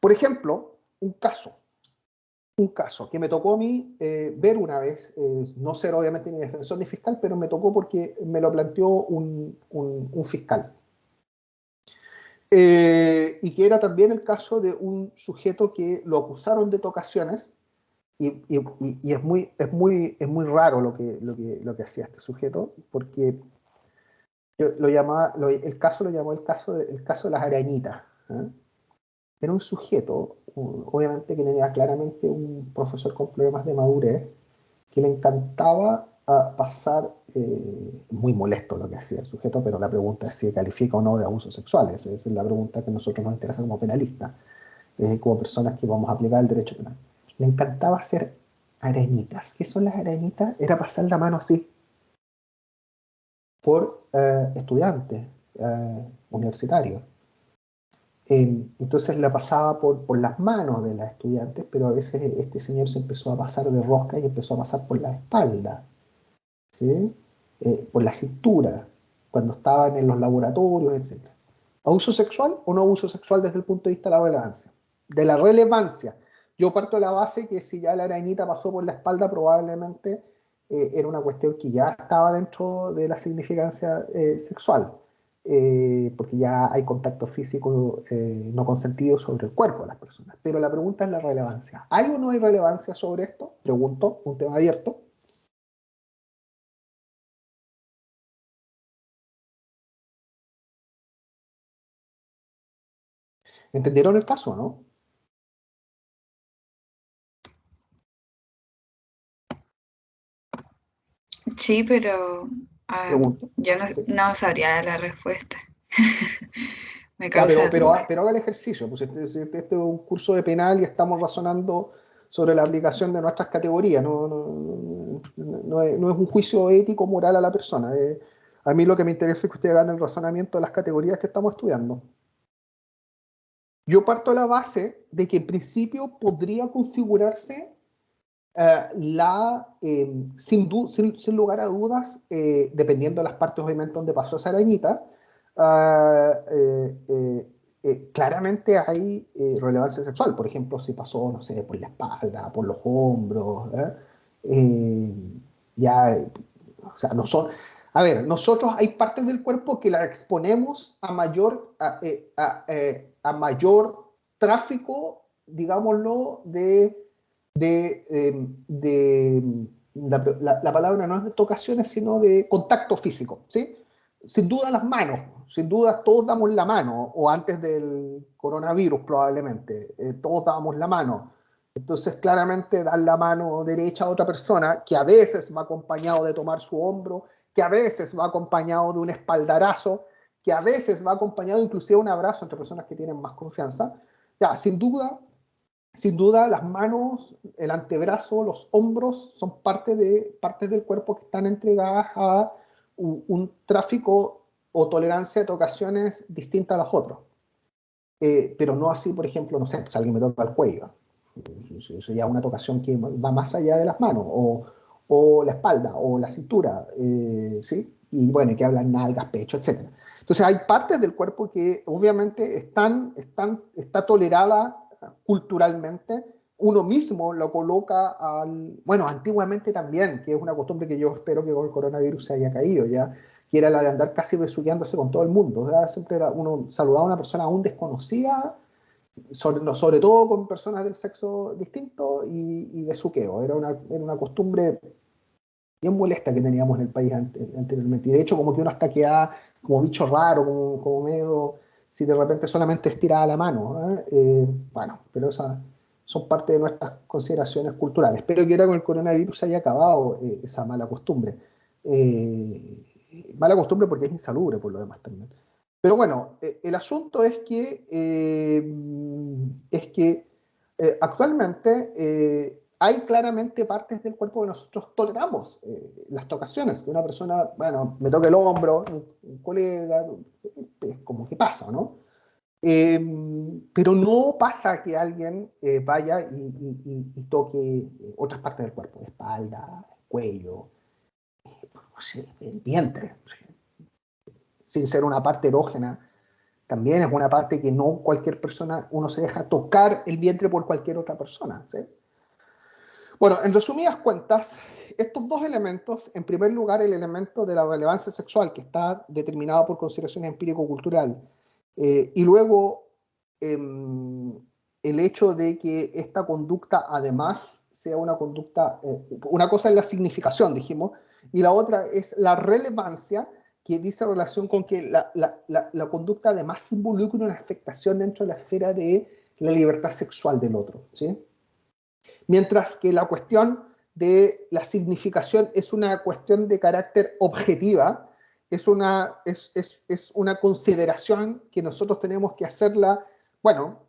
Por ejemplo, un caso que me tocó a mí ver una vez, no ser obviamente ni defensor ni fiscal, pero me tocó porque me lo planteó un fiscal. Y que era también el caso de un sujeto que lo acusaron de tocaciones, y es muy raro lo que hacía este sujeto, porque el caso lo llamó el caso de las arañitas, ¿eh? Era un sujeto, obviamente que tenía claramente un profesor con problemas de madurez, que le encantaba pasar, muy molesto lo que hacía el sujeto, pero la pregunta es si califica o no de abuso sexual. Esa es la pregunta que a nosotros nos interesa como penalistas, como personas que vamos a aplicar el derecho penal. Le encantaba hacer arañitas. ¿Qué son las arañitas? Era pasar la mano así por estudiantes universitarios. Entonces la pasaba por las manos de las estudiantes, pero a veces este señor se empezó a pasar de rosca y empezó a pasar por la espalda, ¿sí? Por la cintura, cuando estaban en los laboratorios, etc. ¿Abuso sexual o no abuso sexual desde el punto de vista de la relevancia? De la relevancia. Yo parto de la base que si ya la arañita pasó por la espalda, probablemente era una cuestión que ya estaba dentro de la significancia sexual, porque ya hay contacto físico no consentido sobre el cuerpo de las personas. Pero la pregunta es la relevancia. ¿Hay o no hay relevancia sobre esto? Pregunto, un tema abierto. ¿Entendieron el caso, no? Sí, pero Pregunto. yo no, ¿Sí? no sabría dar la respuesta. Me Ya, causa duda. pero haga el ejercicio, pues este es un curso de penal y estamos razonando sobre la aplicación de nuestras categorías, no es un juicio ético moral a la persona. A mí lo que me interesa es que usted haga el razonamiento de las categorías que estamos estudiando. Yo parto de la base de que en principio podría configurarse sin lugar a dudas, dependiendo de las partes obviamente donde pasó esa arañita, ah, claramente hay relevancia sexual. Por ejemplo, si pasó, no sé, por la espalda, por los hombros, ya, o sea, no son... A ver, nosotros hay partes del cuerpo que las exponemos a mayor tráfico, digámoslo, la palabra no es de tocaciones, sino de contacto físico, ¿sí? Sin duda las manos, sin duda todos damos la mano, o antes del coronavirus probablemente, todos dábamos la mano. Entonces claramente dar la mano derecha a otra persona, que a veces va acompañado de tomar su hombro, que a veces va acompañado de un espaldarazo, que a veces va acompañado inclusive de un abrazo entre personas que tienen más confianza, ya, sin duda, las manos, el antebrazo, los hombros son partes del cuerpo que están entregadas a un tráfico o tolerancia de tocaciones distinta a las otras. Pero no así, por ejemplo, no sé, si alguien me toca el cuello. Eso ya es una tocación que va más allá de las manos, o la espalda, o la cintura, ¿sí? Y bueno, que hablan nalgas, pecho, etc. Entonces hay partes del cuerpo que obviamente está tolerada culturalmente. Uno mismo lo coloca bueno, antiguamente también, que es una costumbre que yo espero que con el coronavirus se haya caído ya, que era la de andar casi besuqueándose con todo el mundo. ¿Verdad? Siempre era uno saludaba a una persona aún desconocida, sobre todo con personas del sexo distinto, y besuqueo. Era una costumbre bien molesta que teníamos en el país anteriormente. Y de hecho, como que uno hasta queda como bicho raro, como medio, si de repente solamente estiraba la mano. Bueno, pero esas son parte de nuestras consideraciones culturales. Espero que ahora con el coronavirus se haya acabado esa mala costumbre. Mala costumbre porque es insalubre por lo demás también. Pero bueno, el asunto es que actualmente hay claramente partes del cuerpo que nosotros toleramos. Las tocaciones, que una persona, bueno, me toque el hombro, un colega, es como que pasa, ¿no? Pero no pasa que alguien vaya y toque otras partes del cuerpo, espalda, cuello, no sé, el vientre, sin ser una parte erógena. También es una parte que no cualquier persona, uno se deja tocar el vientre por cualquier otra persona, ¿sí? Bueno, en resumidas cuentas, estos dos elementos, en primer lugar, el elemento de la relevancia sexual, que está determinado por consideraciones empírico-cultural, y luego eh, el hecho de que esta conducta además sea una conducta, una cosa es la significación, dijimos, y la otra es la relevancia, que dice relación con que la conducta además involucra una afectación dentro de la esfera de la libertad sexual del otro, ¿sí? Mientras que la cuestión de la significación es una cuestión de carácter objetiva, es una consideración que nosotros tenemos que hacerla, bueno,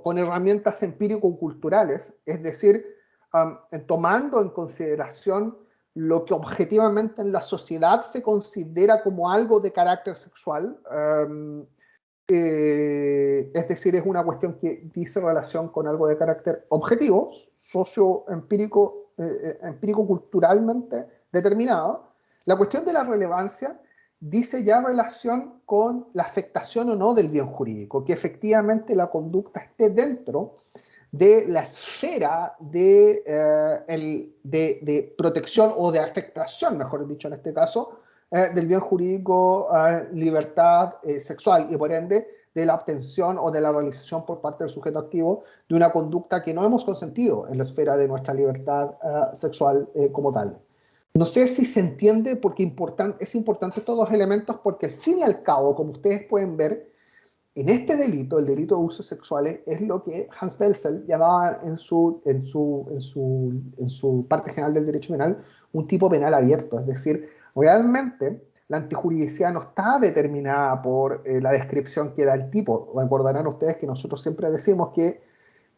con herramientas empírico-culturales, es decir, tomando en consideración lo que objetivamente en la sociedad se considera como algo de carácter sexual, es decir, es una cuestión que dice relación con algo de carácter objetivo, socioempírico, empírico-culturalmente determinado. La cuestión de la relevancia dice ya relación con la afectación o no del bien jurídico, que efectivamente la conducta esté dentro de la esfera de protección o de afectación, mejor dicho en este caso, del bien jurídico, libertad sexual, y por ende de la obtención o de la realización por parte del sujeto activo de una conducta que no hemos consentido en la esfera de nuestra libertad sexual como tal. No sé si se entiende porque es importante estos dos elementos, porque al fin y al cabo, como ustedes pueden ver, en este delito, el delito de usos sexuales, es lo que Hans Belzel llamaba en su parte general del derecho penal un tipo penal abierto, es decir, realmente la antijuridicidad no está determinada por la descripción que da el tipo. Recordarán ustedes que nosotros siempre decimos que,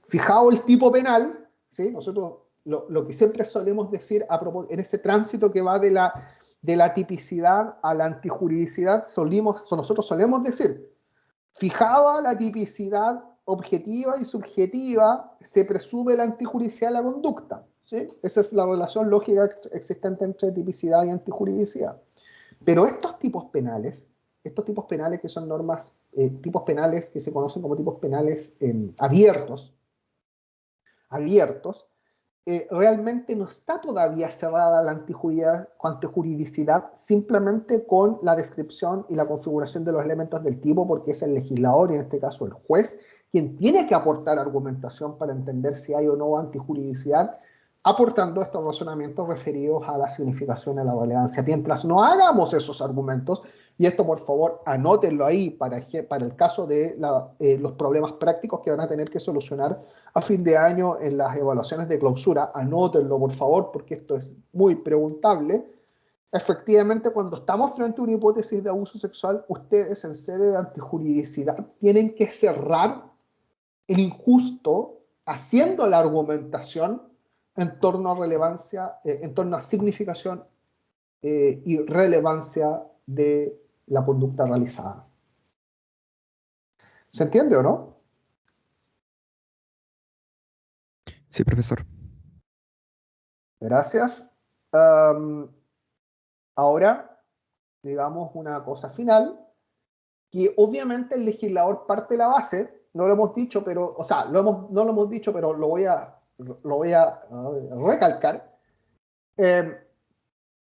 fijado el tipo penal, ¿sí? Nosotros lo que siempre solemos decir en ese tránsito que va de la tipicidad a la antijuridicidad, nosotros solemos decir, fijada la tipicidad objetiva y subjetiva, se presume la antijuridicidad de la conducta. ¿Sí? Esa es la relación lógica existente entre tipicidad y antijuridicidad. Pero estos tipos penales que son normas, tipos penales que se conocen como tipos penales abiertos, realmente no está todavía cerrada la antijuridicidad simplemente con la descripción y la configuración de los elementos del tipo, porque es el legislador, y en este caso el juez, quien tiene que aportar argumentación para entender si hay o no antijuridicidad, aportando estos razonamientos referidos a la significación y a la relevancia. Mientras no hagamos esos argumentos, y esto por favor anótenlo ahí para el caso de los problemas prácticos que van a tener que solucionar a fin de año en las evaluaciones de clausura, anótenlo por favor, porque esto es muy preguntable. Efectivamente, cuando estamos frente a una hipótesis de abuso sexual, ustedes en sede de antijuridicidad tienen que cerrar el injusto haciendo la argumentación en torno a relevancia, en torno a significación y relevancia de la conducta realizada. ¿Se entiende o no? Sí, profesor. Gracias. Ahora, digamos una cosa final, que obviamente el legislador parte de la base, no lo hemos dicho, pero, o sea, no lo hemos dicho, pero lo voy a recalcar.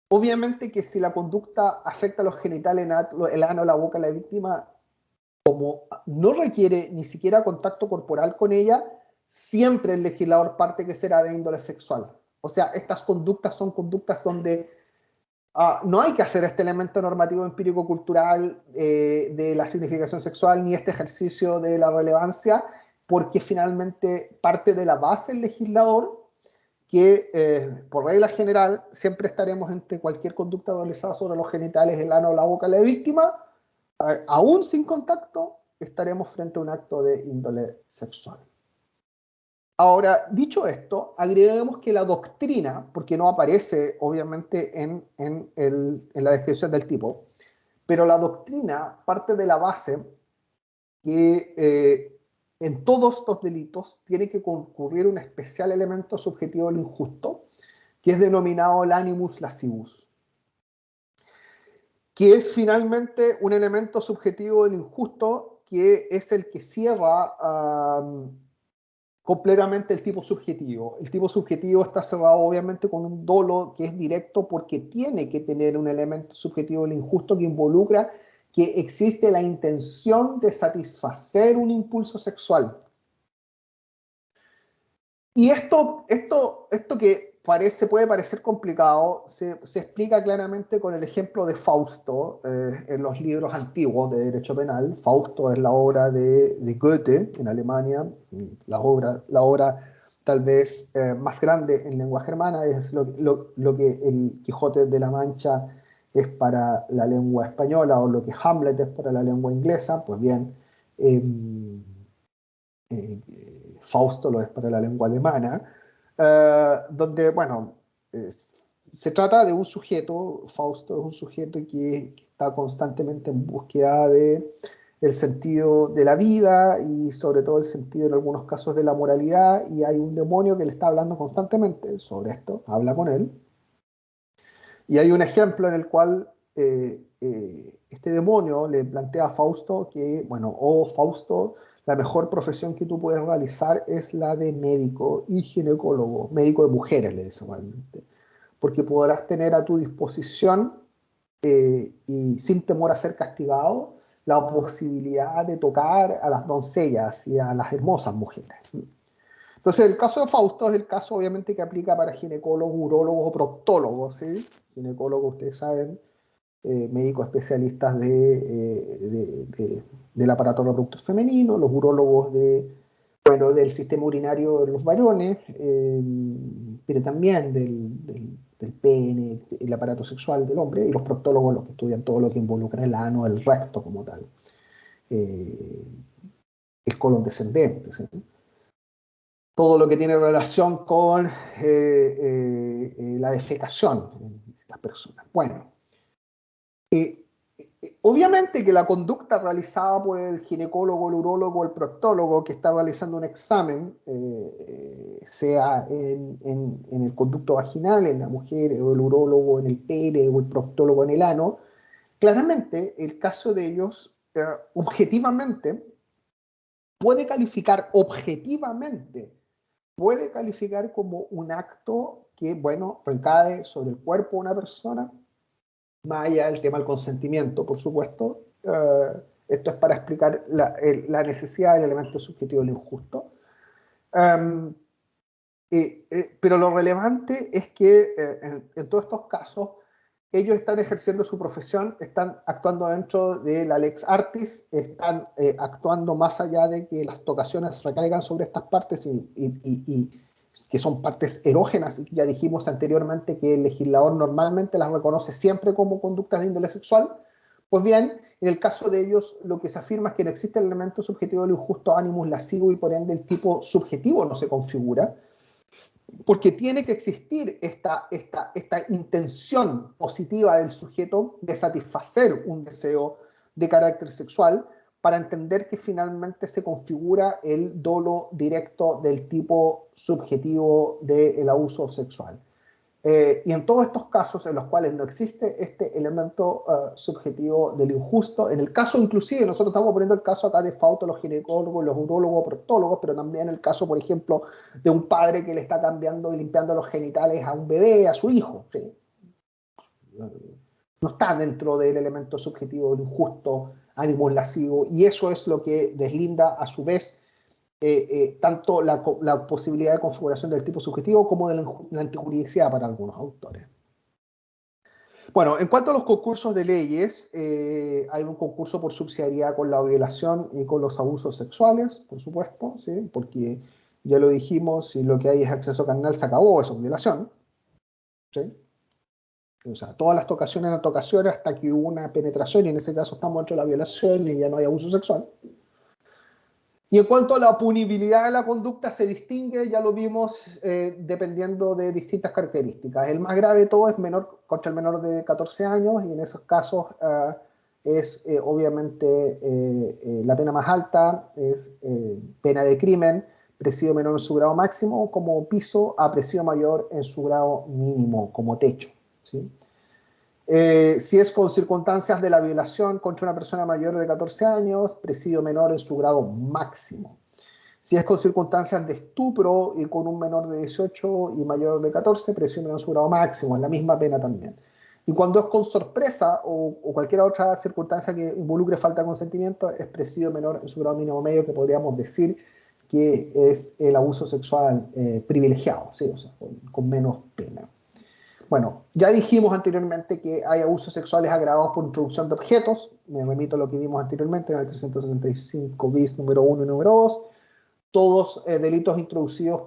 Obviamente que si la conducta afecta a los genitales, el ano, la boca de la víctima, como no requiere ni siquiera contacto corporal con ella, siempre el legislador parte que será de índole sexual. O sea, estas conductas son conductas donde no hay que hacer este elemento normativo empírico cultural de la significación sexual ni este ejercicio de la relevancia, porque finalmente parte de la base del legislador que por regla general siempre estaremos entre cualquier conducta realizada sobre los genitales, el ano o la boca de la víctima, aún sin contacto, estaremos frente a un acto de índole sexual. Ahora, dicho esto, agreguemos que la doctrina, porque no aparece obviamente en la descripción del tipo, pero la doctrina parte de la base que en todos estos delitos tiene que concurrir un especial elemento subjetivo del injusto, que es denominado el animus lascivus, que es finalmente un elemento subjetivo del injusto que es el que cierra completamente el tipo subjetivo. El tipo subjetivo está cerrado obviamente con un dolo que es directo porque tiene que tener un elemento subjetivo del injusto que involucra que existe la intención de satisfacer un impulso sexual. Y esto que puede parecer complicado, se explica claramente con el ejemplo de Fausto en los libros antiguos de derecho penal. Fausto es la obra de Goethe en Alemania, la obra tal vez más grande en lengua germana, es lo que el Quijote de la Mancha es para la lengua española o lo que Hamlet es para la lengua inglesa. Pues bien, Fausto lo es para la lengua alemana, donde, bueno, se trata de un sujeto, Fausto es un sujeto que está constantemente en búsqueda de el sentido de la vida y sobre todo el sentido en algunos casos de la moralidad, y hay un demonio que le está hablando constantemente sobre esto, habla con él, y hay un ejemplo en el cual este demonio le plantea a Fausto que, bueno, oh Fausto, la mejor profesión que tú puedes realizar es la de médico y ginecólogo, médico de mujeres, le dice realmente, porque podrás tener a tu disposición y sin temor a ser castigado, la posibilidad de tocar a las doncellas y a las hermosas mujeres. Entonces, el caso de Fausto es el caso, obviamente, que aplica para ginecólogos, urólogos o proctólogos, ¿sí? Ginecólogos, ustedes saben, médicos especialistas del aparato reproductor femenino, los urólogos del sistema urinario de los varones, pero también del del pene, el aparato sexual del hombre, y los proctólogos los que estudian todo lo que involucra el ano, el recto como tal, el colon descendente, ¿sí? Todo lo que tiene relación con la defecación en las personas. Bueno, obviamente que la conducta realizada por el ginecólogo, el urólogo, el proctólogo que está realizando un examen, sea en el conducto vaginal, en la mujer, o el urólogo en el pene, o el proctólogo en el ano, claramente el caso de ellos, objetivamente, puede calificar como un acto que, bueno, recae sobre el cuerpo de una persona, más allá del tema del consentimiento, por supuesto. Esto es para explicar la necesidad del elemento subjetivo del injusto. Pero lo relevante es que en todos estos casos ellos están ejerciendo su profesión, están actuando dentro de la lex artis, están actuando más allá de que las tocaciones recaigan sobre estas partes y que son partes erógenas, y ya dijimos anteriormente que el legislador normalmente las reconoce siempre como conductas de índole sexual. Pues bien, en el caso de ellos lo que se afirma es que no existe el elemento subjetivo del injusto animus lascivo y por ende el tipo subjetivo no se configura, porque tiene que existir esta intención positiva del sujeto de satisfacer un deseo de carácter sexual para entender que finalmente se configura el dolo directo del tipo subjetivo del abuso sexual. Y en todos estos casos en los cuales no existe este elemento subjetivo del injusto, en el caso inclusive, nosotros estamos poniendo el caso acá de Fausto, los ginecólogos, los urólogos, proctólogos, pero también el caso, por ejemplo, de un padre que le está cambiando y limpiando los genitales a un bebé, a su hijo, ¿sí? No está dentro del elemento subjetivo del injusto, ánimo lascivo, y eso es lo que deslinda a su vez tanto la posibilidad de configuración del tipo subjetivo como de la antijuridicidad para algunos autores. Bueno, en cuanto a los concursos de leyes, hay un concurso por subsidiariedad con la violación y con los abusos sexuales, por supuesto, ¿sí? Porque ya lo dijimos, si lo que hay es acceso carnal, se acabó, eso es violación, ¿sí? O sea, todas las tocaciones eran tocaciones hasta que hubo una penetración, y en ese caso estamos dentro de la violación y ya no hay abuso sexual. Y en cuanto a la punibilidad de la conducta, se distingue, ya lo vimos, dependiendo de distintas características. El más grave de todo es contra el menor de 14 años, y en esos casos es obviamente la pena más alta, es pena de crimen, presidio menor en su grado máximo como piso, a presidio mayor en su grado mínimo como techo, ¿sí? Si es con circunstancias de la violación contra una persona mayor de 14 años, presidio menor en su grado máximo. Si es con circunstancias de estupro y con un menor de 18 y mayor de 14, presidio menor en su grado máximo, es la misma pena también. Y cuando es con sorpresa o cualquier otra circunstancia que involucre falta de consentimiento, es presidio menor en su grado mínimo medio, que podríamos decir que es el abuso sexual privilegiado, ¿sí? O sea, con menos pena. Bueno, ya dijimos anteriormente que hay abusos sexuales agravados por introducción de objetos. Me remito a lo que vimos anteriormente en el 365 bis número 1 y número 2. Todos delitos introducidos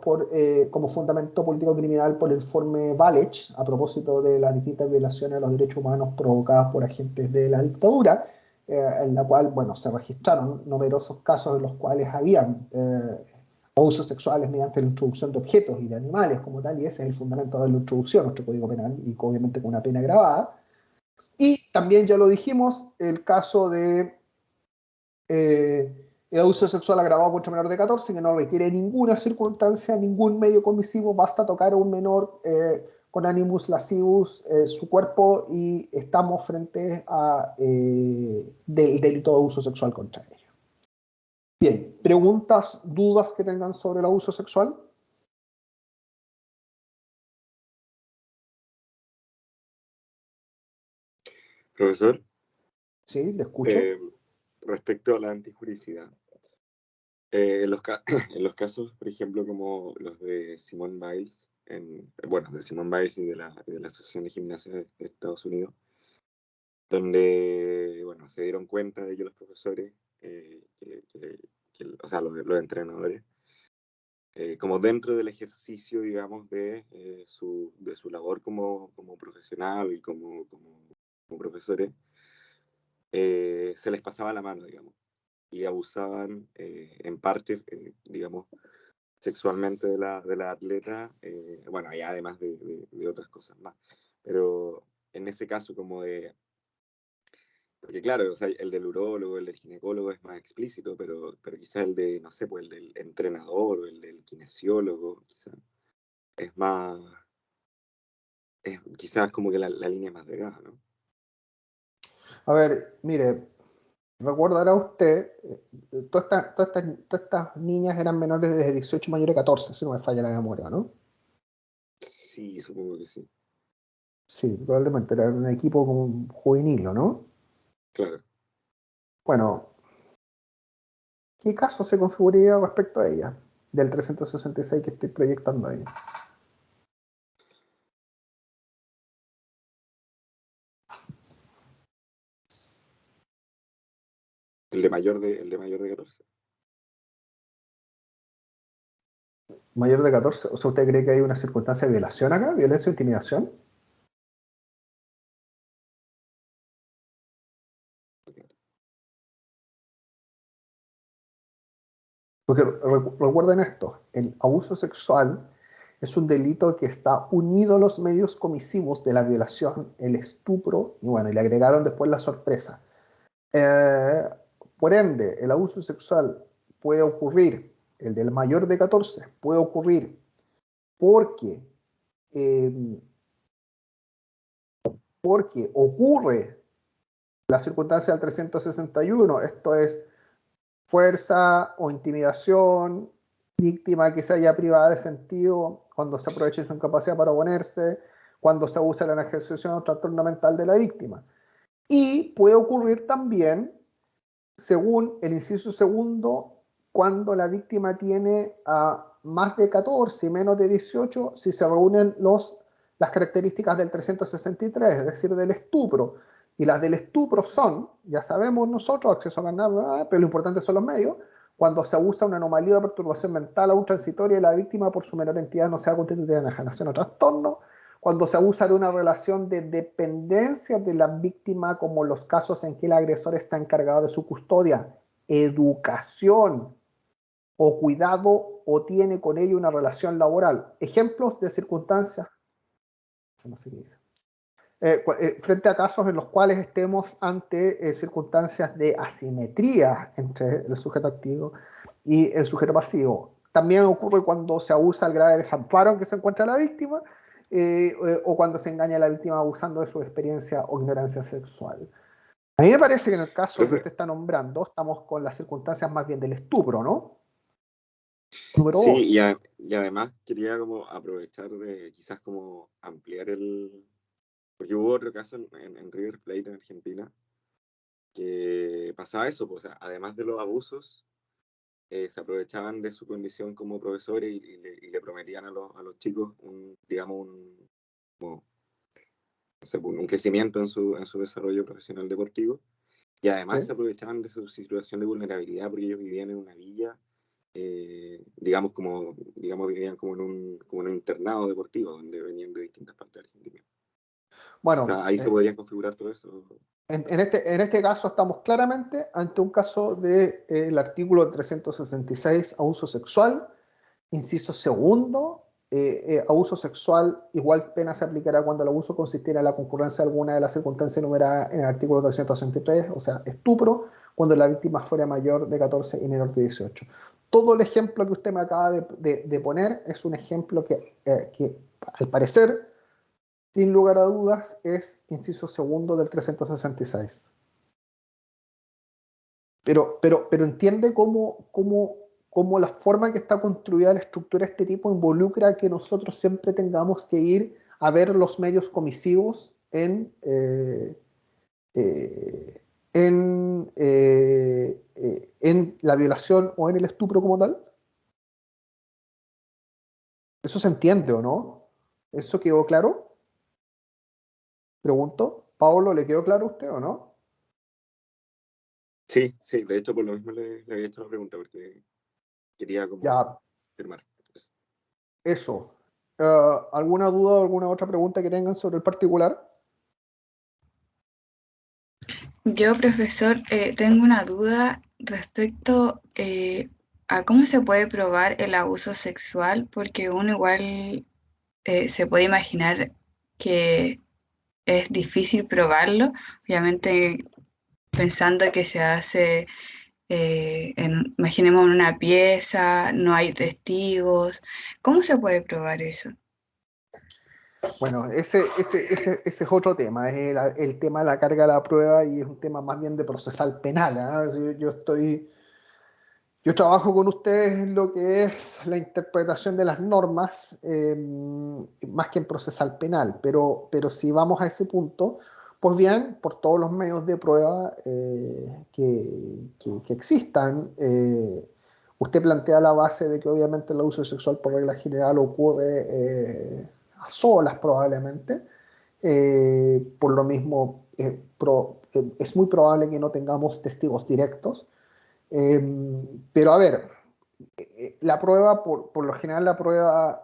como fundamento político criminal por el informe Valech, a propósito de las distintas violaciones a los derechos humanos provocadas por agentes de la dictadura, en la cual, bueno, se registraron numerosos casos en los cuales habían abusos sexuales mediante la introducción de objetos y de animales como tal, y ese es el fundamento de la introducción a nuestro Código Penal, y obviamente con una pena agravada. Y también ya lo dijimos, el caso de el abuso sexual agravado contra menor de 14, que no requiere ninguna circunstancia, ningún medio comisivo, basta tocar a un menor con animus lascivus su cuerpo y estamos frente a del delito de abuso sexual contra ellos. Bien, preguntas, dudas que tengan sobre el abuso sexual. Profesor, Sí, le escucho. respecto a la antijuricidad, en los casos, por ejemplo, como los de Simone Biles, de Simone Biles y de la Asociación de Gimnasia de Estados Unidos, donde, bueno, se dieron cuenta de que los profesores, o sea, los entrenadores, como dentro del ejercicio, digamos, de su labor como profesional y como profesores, se les pasaba la mano, digamos, y abusaban en parte, digamos, sexualmente de la atleta, bueno, y además de otras cosas más. Pero en ese caso como de... Porque claro, o sea, el del urólogo, el del ginecólogo es más explícito, pero quizás el de, no sé, pues el del entrenador o el del kinesiólogo, quizás es más... quizás como que la línea es más delgada, ¿no? A ver, mire, recordará usted, todas estas niñas eran menores de 18, mayores de 14, si no me falla la memoria, ¿no? Sí, supongo que sí. Sí, probablemente era un equipo como juvenil, ¿no? Claro. Bueno, ¿qué caso se configuraría respecto a ella? Del 366 que estoy proyectando ahí. El de mayor de 14. Mayor de 14, o sea, ¿usted cree que hay una circunstancia de violación acá? ¿Violencia o intimidación? Porque recuerden esto, el abuso sexual es un delito que está unido a los medios comisivos de la violación, el estupro, y bueno, y le agregaron después la sorpresa. Eh, por ende, el abuso sexual puede ocurrir, el del mayor de 14, puede ocurrir porque, eh, porque ocurre la circunstancia del 361, esto es fuerza o intimidación, víctima que se haya privada de sentido, cuando se aproveche su incapacidad para oponerse, cuando se abusa de la ejecución o trastorno mental de la víctima. Y puede ocurrir también, según el inciso segundo, cuando la víctima tiene a más de 14 y menos de 18, si se reúnen las características del 363, es decir, del estupro. Y las del estupro son, ya sabemos nosotros, acceso a ganar, pero lo importante son los medios, cuando se abusa una anomalía o perturbación mental aún transitoria y la víctima por su menor entidad no sea constitutiva de enajenación o trastorno, cuando se abusa de una relación de dependencia de la víctima, como los casos en que el agresor está encargado de su custodia, educación o cuidado o tiene con ella una relación laboral. Ejemplos de circunstancias. No sé qué dice. Frente a casos en los cuales estemos ante circunstancias de asimetría entre el sujeto activo y el sujeto pasivo. También ocurre cuando se abusa el grave desamparo en que se encuentra la víctima o cuando se engaña a la víctima abusando de su experiencia o ignorancia sexual. A mí me parece que en el caso que usted está nombrando estamos con las circunstancias más bien del estupro, ¿no? Número Sí, 2. y además quería como aprovechar de quizás como ampliar porque hubo otro caso en River Plate en Argentina que pasaba eso, pues, o sea, además de los abusos, se aprovechaban de su condición como profesores y le prometían a los chicos digamos, como, no sé, un crecimiento en su desarrollo profesional deportivo. Y además Sí. se aprovechaban de su situación de vulnerabilidad porque ellos vivían en una villa, digamos, vivían como en un internado deportivo donde venían de distintas partes de Argentina. O Bueno, sea, ahí se podrían configurar todo eso. en este caso estamos claramente ante un caso del artículo 366, abuso sexual, inciso segundo, abuso sexual, igual pena se aplicará cuando el abuso consistiera en la concurrencia de alguna de las circunstancias enumeradas en el artículo 363, o sea, estupro, cuando la víctima fuera mayor de 14 y menor de 18. Todo el ejemplo que usted me acaba de poner es un ejemplo que al parecer, sin lugar a dudas, es inciso segundo del 366. Pero entiende cómo la forma que está construida la estructura de este tipo involucra que nosotros siempre tengamos que ir a ver los medios comisivos en la violación o en el estupro como tal. ¿Eso se entiende o no? ¿Eso quedó claro? Pregunto. Pablo, ¿le quedó claro a usted o no? Sí, sí, de hecho por lo mismo le había hecho la pregunta porque quería como Ya, firmar. eso. ¿Alguna duda o alguna otra pregunta que tengan sobre el particular? Yo, profesor, tengo una duda respecto a cómo se puede probar el abuso sexual, porque uno igual se puede imaginar que es difícil probarlo, obviamente pensando que se hace, imaginemos en una pieza, no hay testigos. ¿Cómo se puede probar eso? Bueno, ese es otro tema, es el tema de la carga de la prueba y es un tema más bien de procesal penal. Yo trabajo con ustedes en lo que es la interpretación de las normas, más que en procesal penal, pero si vamos a ese punto, pues bien, por todos los medios de prueba que existan, usted plantea la base de que obviamente el abuso sexual por regla general ocurre a solas probablemente. Por lo mismo, es muy probable que no tengamos testigos directos. Pero a ver, la prueba, por lo general, la prueba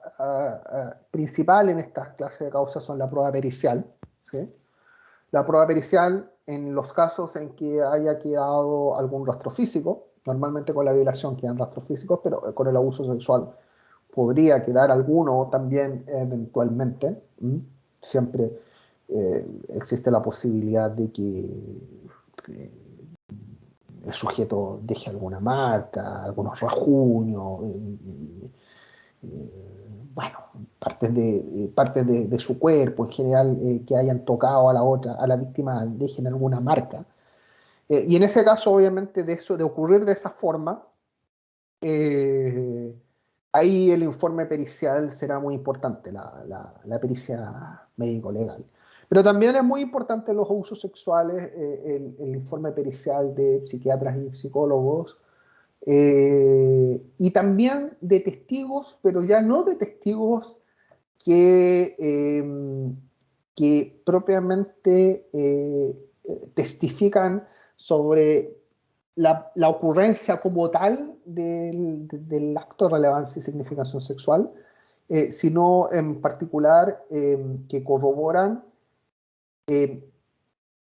principal en estas clases de causas son la prueba pericial. ¿Sí? La prueba pericial, en los casos en que haya quedado algún rastro físico, normalmente con la violación quedan rastros físicos, pero con el abuso sexual podría quedar alguno también eventualmente. Siempre existe la posibilidad de que el sujeto deje alguna marca, algunos rasguños, bueno, partes de su cuerpo en general que hayan tocado a la víctima, dejen alguna marca. Y en ese caso, obviamente, de ocurrir de esa forma, ahí el informe pericial será muy importante, la pericia médico-legal. Pero también es muy importante en los abusos sexuales el informe pericial de psiquiatras y psicólogos, y también de testigos, pero ya no de testigos que propiamente testifican sobre la ocurrencia como tal del acto de relevancia y significación sexual, sino en particular que corroboran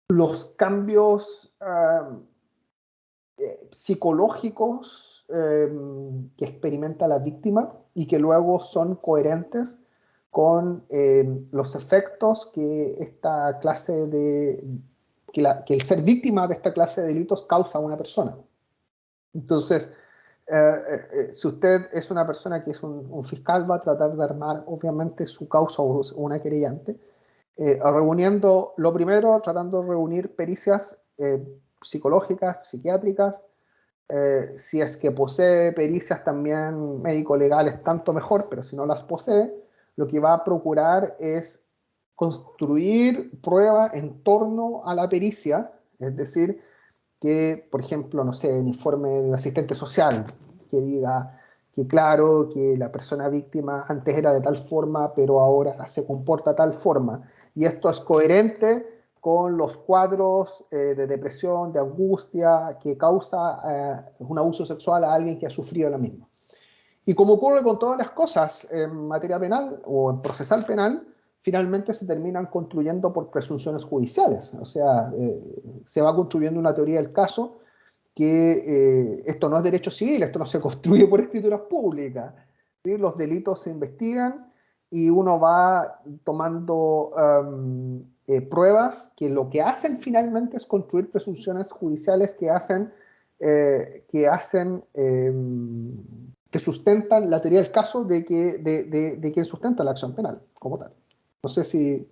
los cambios psicológicos que experimenta la víctima y que luego son coherentes con los efectos que esta clase que el ser víctima de esta clase de delitos causa a una persona. Entonces, si usted es una persona que es un fiscal, va a tratar de armar obviamente su causa o una querellante, reuniendo, lo primero, tratando de reunir pericias psicológicas, psiquiátricas, si es que posee pericias también médico-legales, tanto mejor, pero si no las posee, lo que va a procurar es construir prueba en torno a la pericia, es decir, que, por ejemplo, no sé, el informe del asistente social, que diga que claro, que la persona víctima antes era de tal forma, pero ahora se comporta de tal forma. Y esto es coherente con los cuadros de depresión, de angustia, que causa un abuso sexual a alguien que ha sufrido la misma. Y como ocurre con todas las cosas en materia penal o en procesal penal, finalmente se terminan construyendo por presunciones judiciales. O sea, se va construyendo una teoría del caso que esto no es derecho civil, esto no se construye por escrituras públicas. ¿Sí? Los delitos se investigan y uno va tomando pruebas que lo que hacen finalmente es construir presunciones judiciales que sustentan la teoría del caso de quien sustenta la acción penal como tal. No sé si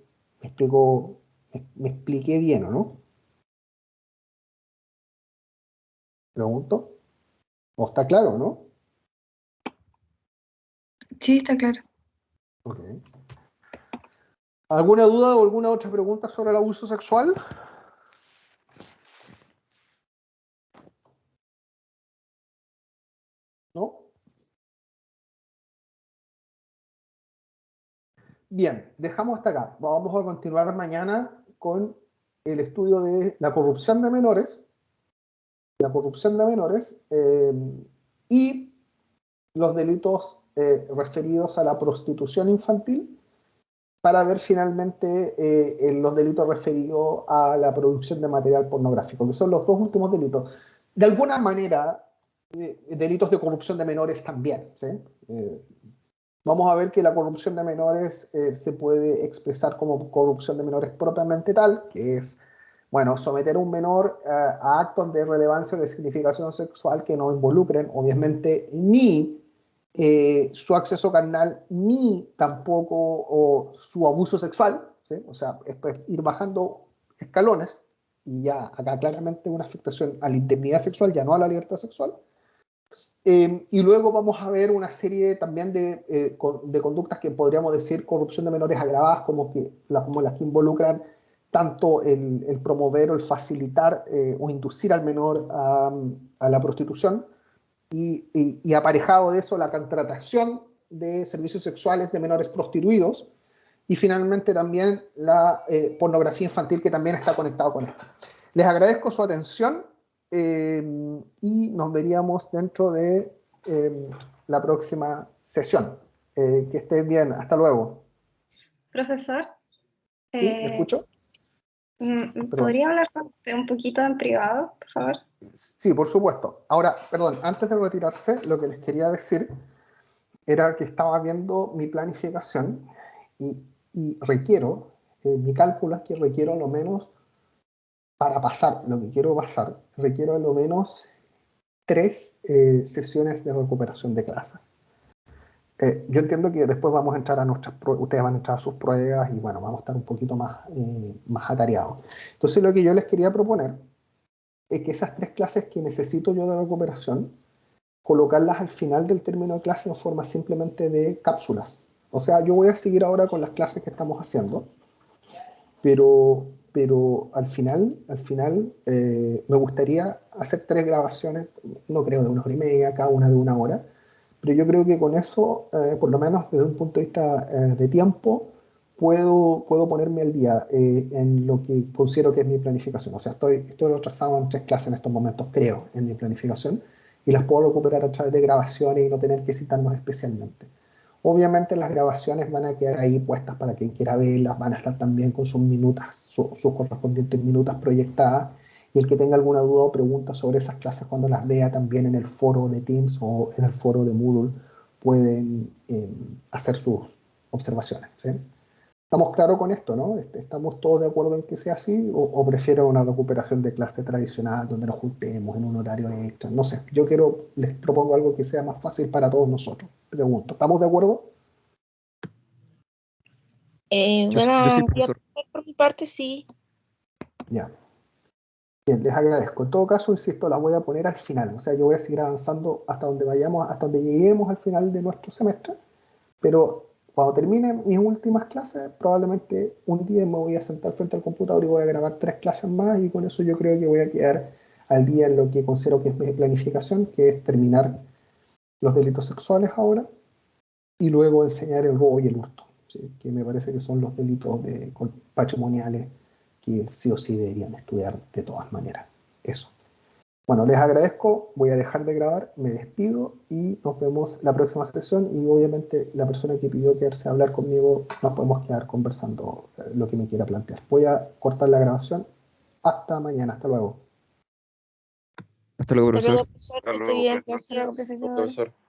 me expliqué bien o no. Pregunto. ¿O está claro, no? Sí, está claro. Okay. ¿Alguna duda o alguna otra pregunta sobre el abuso sexual? ¿No? Bien, dejamos hasta acá. Vamos a continuar mañana con el estudio de la corrupción de menores, y los delitos referidos a la prostitución infantil, para ver finalmente los delitos referidos a la producción de material pornográfico, que son los dos últimos delitos. De alguna manera, delitos de corrupción de menores también, ¿sí? Vamos a ver que la corrupción de menores se puede expresar como corrupción de menores propiamente tal, que es, bueno, someter a un menor a actos de relevancia o de significación sexual que no involucren, obviamente, ni su acceso carnal, ni tampoco su abuso sexual, ¿sí? O sea, esto es ir bajando escalones, y ya acá claramente una afectación a la indemnidad sexual, ya no a la libertad sexual. Y luego vamos a ver una serie también de conductas que podríamos decir corrupción de menores agravadas, como las que involucran tanto el promover o el facilitar o inducir al menor a la prostitución, y aparejado de eso la contratación de servicios sexuales de menores prostituidos, y finalmente también la pornografía infantil, que también está conectado con esto. Les agradezco su atención y nos veríamos dentro de la próxima sesión. Que estén bien, hasta luego. Profesor, ¿Sí? ¿Me escucho? ¿podría hablar con usted un poquito en privado, por favor? Sí, por supuesto. Ahora, perdón, antes de retirarse, lo que les quería decir era que estaba viendo mi planificación y requiero, mi cálculo es que requiero lo menos, para pasar lo que quiero pasar, requiero lo menos 3 sesiones de recuperación de clases. Yo entiendo que después vamos a entrar a ustedes van a entrar a sus pruebas y bueno, vamos a estar un poquito más atareados. Entonces lo que yo les quería proponer es que esas 3 clases que necesito yo de recuperación, colocarlas al final del término de clase en forma simplemente de cápsulas. O sea, yo voy a seguir ahora con las clases que estamos haciendo, pero al final me gustaría hacer 3 grabaciones, no creo de 1 hora y media, cada una de 1 hora, pero yo creo que con eso, por lo menos desde un punto de vista de tiempo, puedo ponerme al día en lo que considero que es mi planificación. O sea, estoy retrasado en 3 clases en estos momentos, creo, en mi planificación, y las puedo recuperar a través de grabaciones y no tener que citarnos especialmente. Obviamente las grabaciones van a quedar ahí puestas para quien quiera verlas, van a estar también con sus minutas, sus correspondientes minutas proyectadas, y el que tenga alguna duda o pregunta sobre esas clases cuando las vea también en el foro de Teams o en el foro de Moodle pueden hacer sus observaciones, ¿sí? Estamos claros con esto, ¿no? ¿Estamos todos de acuerdo en que sea así? ¿O prefieren una recuperación de clase tradicional donde nos juntemos en un horario extra? No sé, les propongo algo que sea más fácil para todos nosotros. Pregunto, ¿estamos de acuerdo? Yo sí, profesor. Por mi parte, sí. Ya. Bien, les agradezco. En todo caso, insisto, las voy a poner al final. O sea, yo voy a seguir avanzando hasta donde vayamos, hasta donde lleguemos al final de nuestro semestre. Pero cuando termine mis últimas clases, probablemente un día me voy a sentar frente al computador y voy a grabar 3 clases más, y con eso yo creo que voy a quedar al día en lo que considero que es mi planificación, que es terminar los delitos sexuales ahora y luego enseñar el robo y el hurto, ¿sí? Que me parece que son los delitos patrimoniales que sí o sí deberían estudiar de todas maneras. Eso. Bueno, les agradezco, voy a dejar de grabar, me despido y nos vemos la próxima sesión, y obviamente la persona que pidió quedarse a hablar conmigo, nos podemos quedar conversando lo que me quiera plantear. Voy a cortar la grabación. Hasta mañana, hasta luego. Hasta luego, Hasta luego, profesor. profesor. Hasta Que esté luego, bien, buenas gracias. noches, profesor.